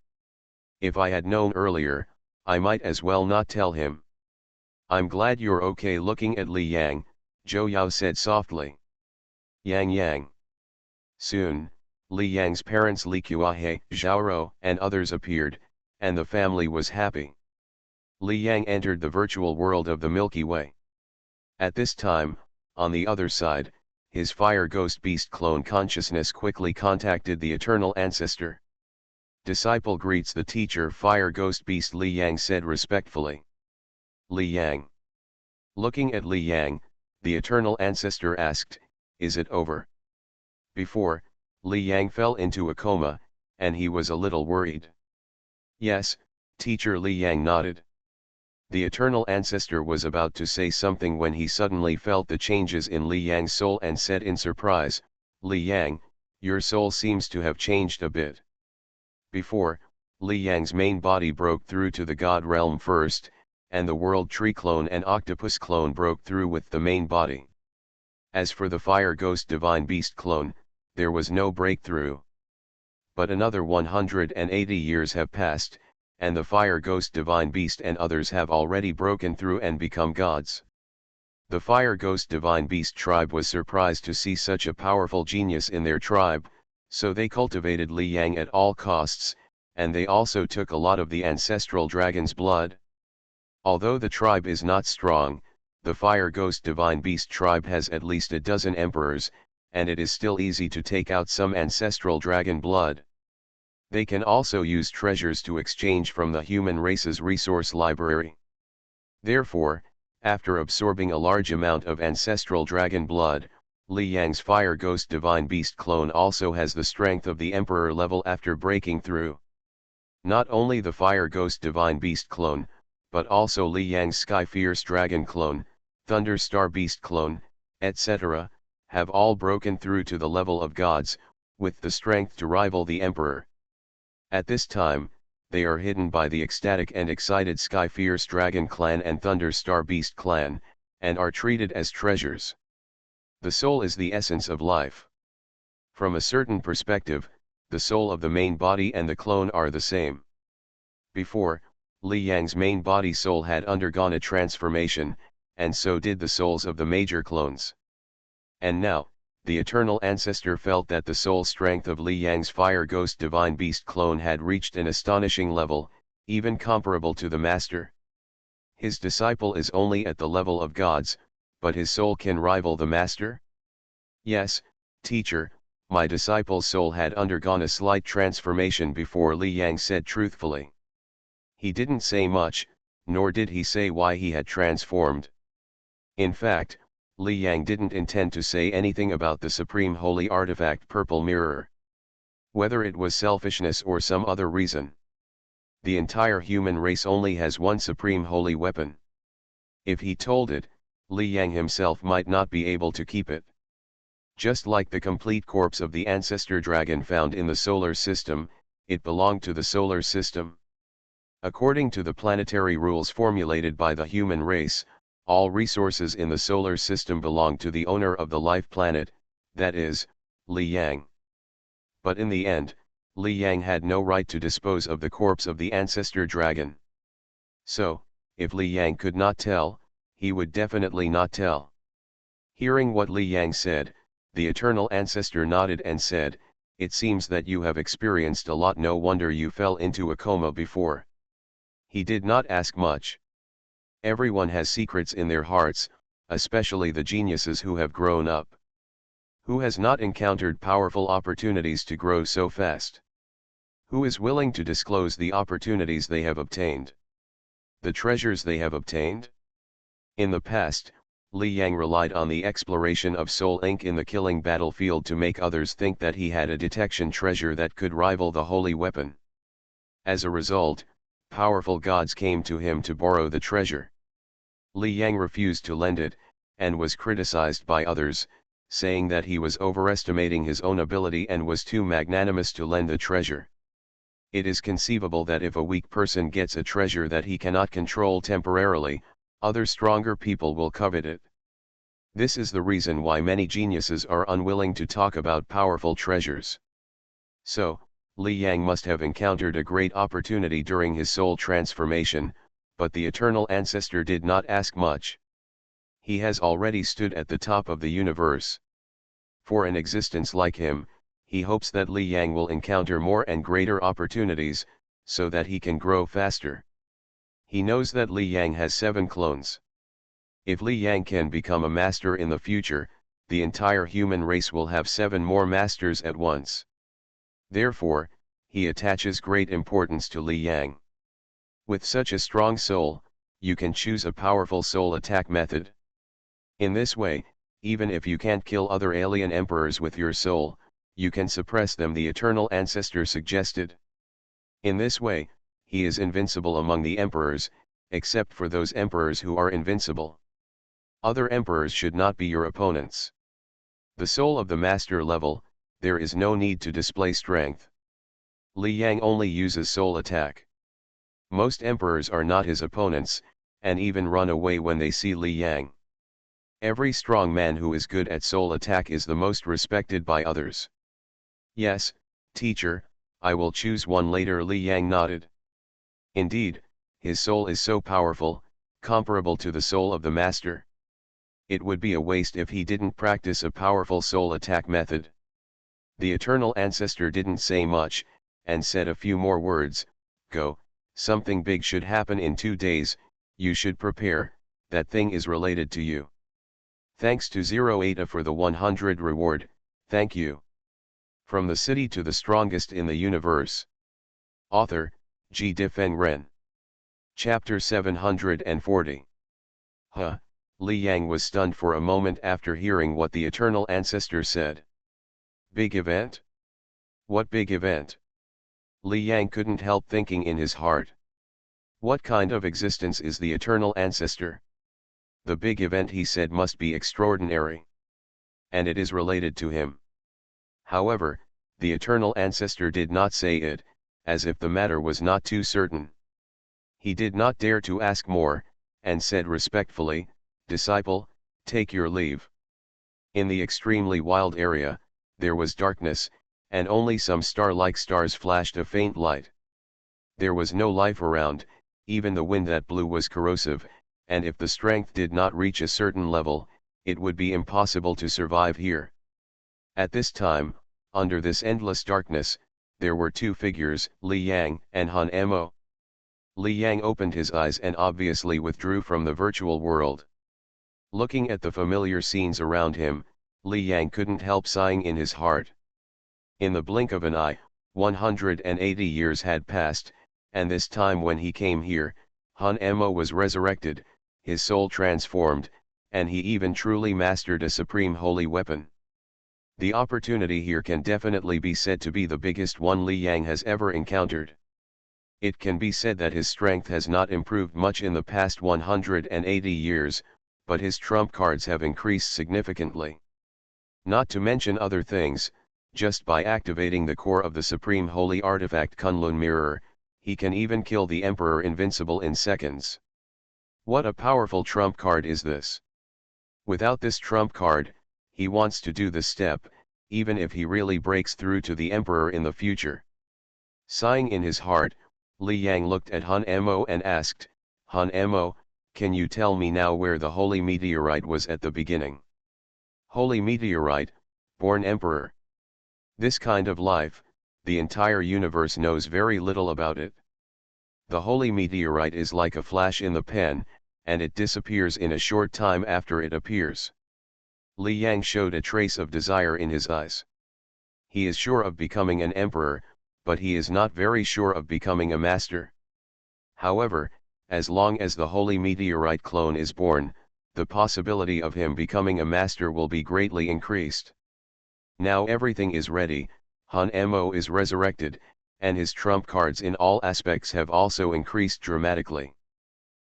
"If I had known earlier, I might as well not tell him." "I'm glad you're okay." Looking at Li Yang, Zhou Yao said softly. Yang. Soon, Li Yang's parents Li Qiahe, Zhaoro, and others appeared, and the family was happy. Li Yang entered the virtual world of the Milky Way. At this time, on the other side, his fire ghost beast clone consciousness quickly contacted the eternal ancestor. "Disciple greets the teacher." Fire ghost beast Li Yang said respectfully. Li Yang. Looking at Li Yang, the eternal ancestor asked, "Is it over?" Before, Li Yang fell into a coma, and he was a little worried. "Yes, teacher." Li Yang nodded. The eternal ancestor was about to say something when he suddenly felt the changes in Li Yang's soul and said in surprise, "Li Yang, your soul seems to have changed a bit." Before, Li Yang's main body broke through to the God realm first, and the World Tree clone and Octopus clone broke through with the main body. As for the Fire Ghost Divine Beast clone, there was no breakthrough. But another 180 years have passed, and the Fire Ghost Divine Beast and others have already broken through and become gods. The Fire Ghost Divine Beast tribe was surprised to see such a powerful genius in their tribe, so they cultivated Li Yang at all costs, and they also took a lot of the ancestral dragon's blood. Although the tribe is not strong, the Fire Ghost Divine Beast tribe has at least a dozen emperors, and it is still easy to take out some ancestral dragon blood. They can also use treasures to exchange from the human race's resource library. Therefore, after absorbing a large amount of ancestral dragon blood, Li Yang's Fire Ghost Divine Beast clone also has the strength of the Emperor level after breaking through. Not only the Fire Ghost Divine Beast clone, but also Li Yang's Sky Fierce Dragon clone, Thunder Star Beast clone, etc., have all broken through to the level of gods, with the strength to rival the Emperor. At this time, they are hidden by the ecstatic and excited Sky Fierce Dragon clan and Thunder Star Beast clan, and are treated as treasures. The soul is the essence of life. From a certain perspective, the soul of the main body and the clone are the same. Before, Li Yang's main body soul had undergone a transformation, and so did the souls of the major clones. And now, the eternal ancestor felt that the soul strength of Li Yang's Fire Ghost Divine Beast clone had reached an astonishing level, even comparable to the master. His disciple is only at the level of gods, but his soul can rival the master? Yes, teacher, my disciple's soul had undergone a slight transformation before. Li Yang said truthfully. He didn't say much, nor did he say why he had transformed. In fact, Li Yang didn't intend to say anything about the supreme holy artifact Purple Mirror. Whether it was selfishness or some other reason. the entire human race only has one supreme holy weapon. If he told it, Li Yang himself might not be able to keep it. Just like the complete corpse of the ancestor dragon found in the solar system, it belonged to the solar system. According to the planetary rules formulated by the human race, all resources in the solar system belong to the owner of the life planet, that is, Li Yang. But in the end, Li Yang had no right to dispose of the corpse of the ancestor dragon. So, if Li Yang could not tell, he would definitely not tell. Hearing what Li Yang said, the eternal ancestor nodded and said, "It seems that you have experienced a lot, no wonder you fell into a coma before." He did not ask much. Everyone has secrets in their hearts, especially the geniuses who have grown up. Who has not encountered powerful opportunities to grow so fast? Who is willing to disclose the opportunities they have obtained? The treasures they have obtained? In the past, Li Yang relied on the exploration of soul ink in the killing battlefield to make others think that he had a detection treasure that could rival the holy weapon. As a result, powerful gods came to him to borrow the treasure. Li Yang refused to lend it, and was criticized by others, saying that he was overestimating his own ability and was too magnanimous to lend the treasure. It is conceivable that if a weak person gets a treasure that he cannot control temporarily, other stronger people will covet it. This is the reason why many geniuses are unwilling to talk about powerful treasures. So, Li Yang must have encountered a great opportunity during his soul transformation, but the eternal ancestor did not ask much. He has already stood at the top of the universe. For an existence like him, he hopes that Li Yang will encounter more and greater opportunities, so that he can grow faster. He knows that Li Yang has 7 clones. If Li Yang can become a master in the future, the entire human race will have 7 more masters at once. Therefore, he attaches great importance to Li Yang. With such a strong soul, you can choose a powerful soul attack method. In this way, even if you can't kill other alien emperors with your soul, you can suppress them, the eternal ancestor suggested. In this way, he is invincible among the emperors, except for those emperors who are invincible. Other emperors should not be your opponents. The soul of the master level, there is no need to display strength. Li Yang only uses soul attack. Most emperors are not his opponents, and even run away when they see Li Yang. Every strong man who is good at soul attack is the most respected by others. Yes, teacher, I will choose one later, Li Yang nodded. Indeed, his soul is so powerful, comparable to the soul of the master. It would be a waste if he didn't practice a powerful soul attack method. The eternal ancestor didn't say much, and said a few more words. Go, something big should happen in 2 days, you should prepare, that thing is related to you. Thanks to 08 for the 100 reward, thank you. From the city to the strongest in the universe. Author, G. Difeng Ren. Chapter 740. Li Yang was stunned for a moment after hearing what the eternal ancestor said. Big event? What big event? Li Yang couldn't help thinking in his heart. What kind of existence is the eternal ancestor? The big event, he said, must be extraordinary. And it is related to him. However, the eternal ancestor did not say it, as if the matter was not too certain. He did not dare to ask more, and said respectfully, "Disciple, take your leave." In the extremely wild area, there was darkness, and only some star-like stars flashed a faint light. There was no life around, even the wind that blew was corrosive, and if the strength did not reach a certain level, it would be impossible to survive here. At this time, under this endless darkness, there were 2 figures, Li Yang and Han Emo. Li Yang opened his eyes and obviously withdrew from the virtual world. Looking at the familiar scenes around him, Li Yang couldn't help sighing in his heart. In the blink of an eye, 180 years had passed, and this time when he came here, Han Emo was resurrected, his soul transformed, and he even truly mastered a supreme holy weapon. The opportunity here can definitely be said to be the biggest one Li Yang has ever encountered. It can be said that his strength has not improved much in the past 180 years, but his trump cards have increased significantly. Not to mention other things, just by activating the core of the supreme holy artifact Kunlun Mirror, he can even kill the Emperor invincible in seconds. What a powerful trump card is this! Without this trump card, he wants to do the step, even if he really breaks through to the Emperor in the future. Sighing in his heart, Li Yang looked at Han Mo and asked, Han Mo, can you tell me now where the holy meteorite was at the beginning? Holy meteorite, born Emperor. This kind of life, the entire universe knows very little about it. The holy meteorite is like a flash in the pan, and it disappears in a short time after it appears. Li Yang showed a trace of desire in his eyes. He is sure of becoming an emperor, but he is not very sure of becoming a master. However, as long as the holy meteorite clone is born, the possibility of him becoming a master will be greatly increased. Now everything is ready, Han Mo is resurrected, and his trump cards in all aspects have also increased dramatically.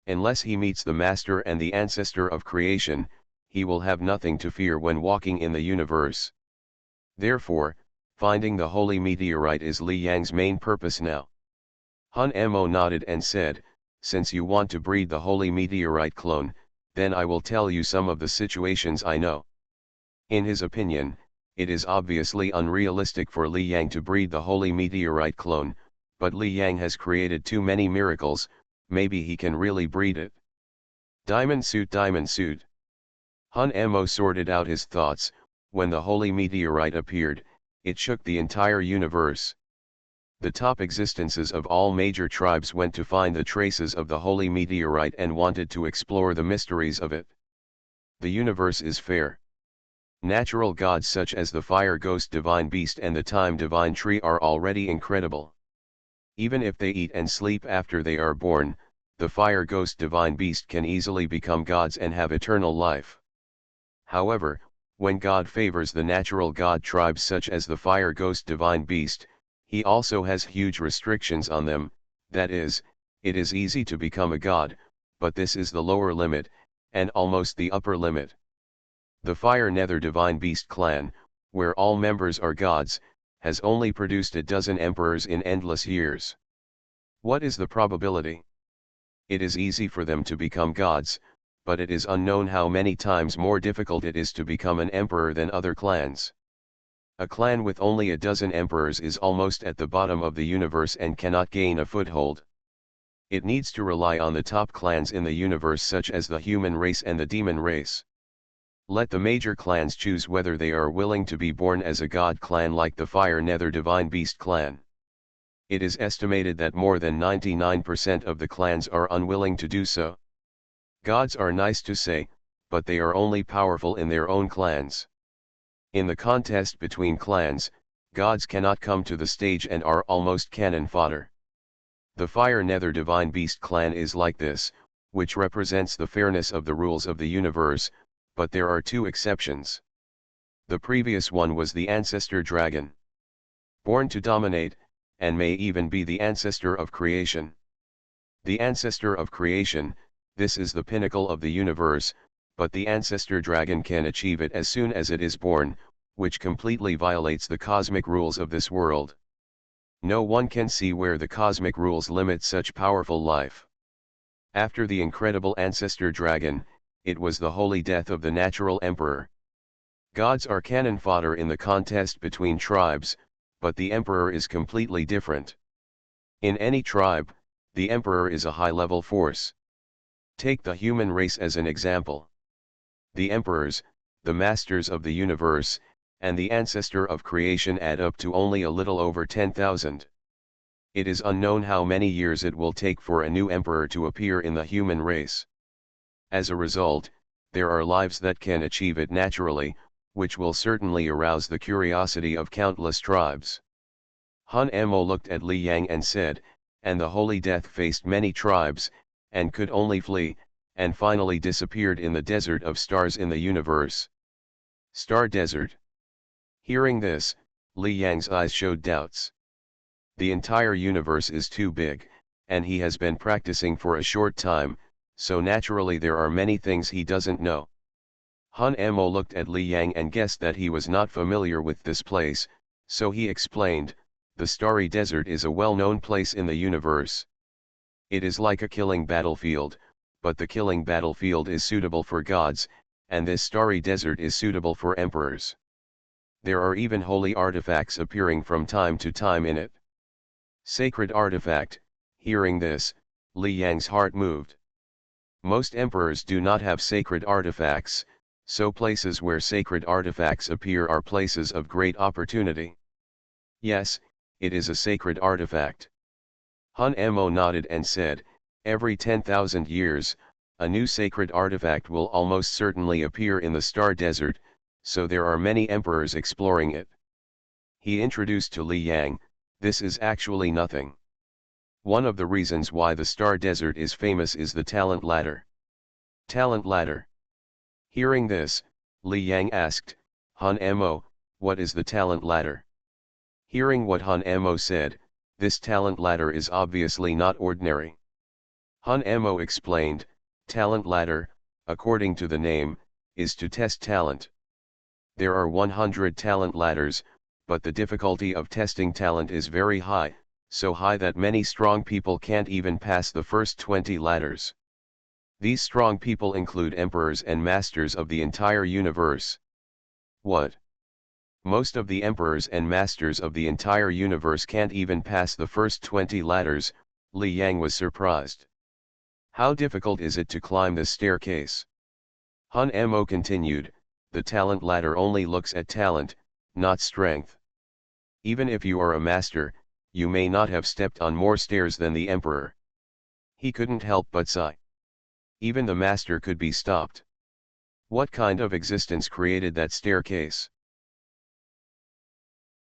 Unless he meets the master and the ancestor of creation, he will have nothing to fear when walking in the universe. Therefore, finding the holy meteorite is Li Yang's main purpose now. Han Mo nodded and said, since you want to breed the holy meteorite clone, then I will tell you some of the situations I know. In his opinion, it is obviously unrealistic for Li Yang to breed the holy meteorite clone, but Li Yang has created too many miracles, maybe he can really breed it. Diamond suit, diamond suit. Han Mo sorted out his thoughts. When the holy meteorite appeared, it shook the entire universe. The top existences of all major tribes went to find the traces of the holy meteorite and wanted to explore the mysteries of it. The universe is fair. Natural gods such as the fire ghost divine beast and the time divine tree are already incredible. Even if they eat and sleep after they are born, the fire ghost divine beast can easily become gods and have eternal life. However, when God favors the natural god tribes such as the fire ghost divine beast, he also has huge restrictions on them. That is, it is easy to become a god, but this is the lower limit, and almost the upper limit. The Fire Nether Divine Beast clan, where all members are gods, has only produced a dozen emperors in endless years. What is the probability? It is easy for them to become gods, but it is unknown how many times more difficult it is to become an emperor than other clans. A clan with only a dozen emperors is almost at the bottom of the universe and cannot gain a foothold. It needs to rely on the top clans in the universe such as the human race and the demon race. Let the major clans choose whether they are willing to be born as a god clan like the Fire Nether Divine Beast clan. It is estimated that more than 99% of the clans are unwilling to do so. Gods are nice to say, but they are only powerful in their own clans. In the contest between clans, gods cannot come to the stage and are almost cannon fodder. The Fire Nether Divine Beast clan is like this, which represents the fairness of the rules of the universe, but there are two exceptions. The previous one was the Ancestor Dragon. Born to dominate, and may even be the ancestor of creation. The ancestor of creation, this is the pinnacle of the universe, but the Ancestor Dragon can achieve it as soon as it is born, which completely violates the cosmic rules of this world. No one can see where the cosmic rules limit such powerful life. After the incredible Ancestor Dragon, it was the holy death of the natural emperor. Gods are cannon fodder in the contest between tribes, but the emperor is completely different. In any tribe, the emperor is a high-level force. Take the human race as an example. The emperors, the masters of the universe, and the ancestor of creation add up to only a little over 10,000. It is unknown how many years it will take for a new emperor to appear in the human race. As a result, there are lives that can achieve it naturally, which will certainly arouse the curiosity of countless tribes. Han Mo looked at Li Yang and said, and the Holy Death faced many tribes, and could only flee, and finally disappeared in the desert of stars in the universe. Star Desert. Hearing this, Li Yang's eyes showed doubts. The entire universe is too big, and he has been practicing for a short time, so naturally there are many things he doesn't know. Han Mo looked at Li Yang and guessed that he was not familiar with this place, so he explained, the Starry Desert is a well-known place in the universe. It is like a killing battlefield, but the killing battlefield is suitable for gods, and this Starry Desert is suitable for emperors. There are even holy artifacts appearing from time to time in it. Sacred artifact. Hearing this, Li Yang's heart moved. Most emperors do not have sacred artifacts, so places where sacred artifacts appear are places of great opportunity. Yes, it is a sacred artifact. Han Mo nodded and said, every 10,000 years, a new sacred artifact will almost certainly appear in the Star Desert, so there are many emperors exploring it. He introduced to Li Yang, this is actually nothing. One of the reasons why the Star Desert is famous is the talent ladder. Talent ladder. Hearing this, Li Yang asked, Han Mo, what is the talent ladder? Hearing what Han Mo said, this talent ladder is obviously not ordinary. Han Mo explained, talent ladder, according to the name, is to test talent. There are 100 talent ladders, but the difficulty of testing talent is very high, so high that many strong people can't even pass the first 20 ladders. These strong people include emperors and masters of the entire universe. What? Most of the emperors and masters of the entire universe can't even pass the first 20 ladders, Li Yang was surprised. How difficult is it to climb this staircase? Han Mo continued, the talent ladder only looks at talent, not strength. Even if you are a master, you may not have stepped on more stairs than the emperor. He couldn't help but sigh. Even the master could be stopped. What kind of existence created that staircase?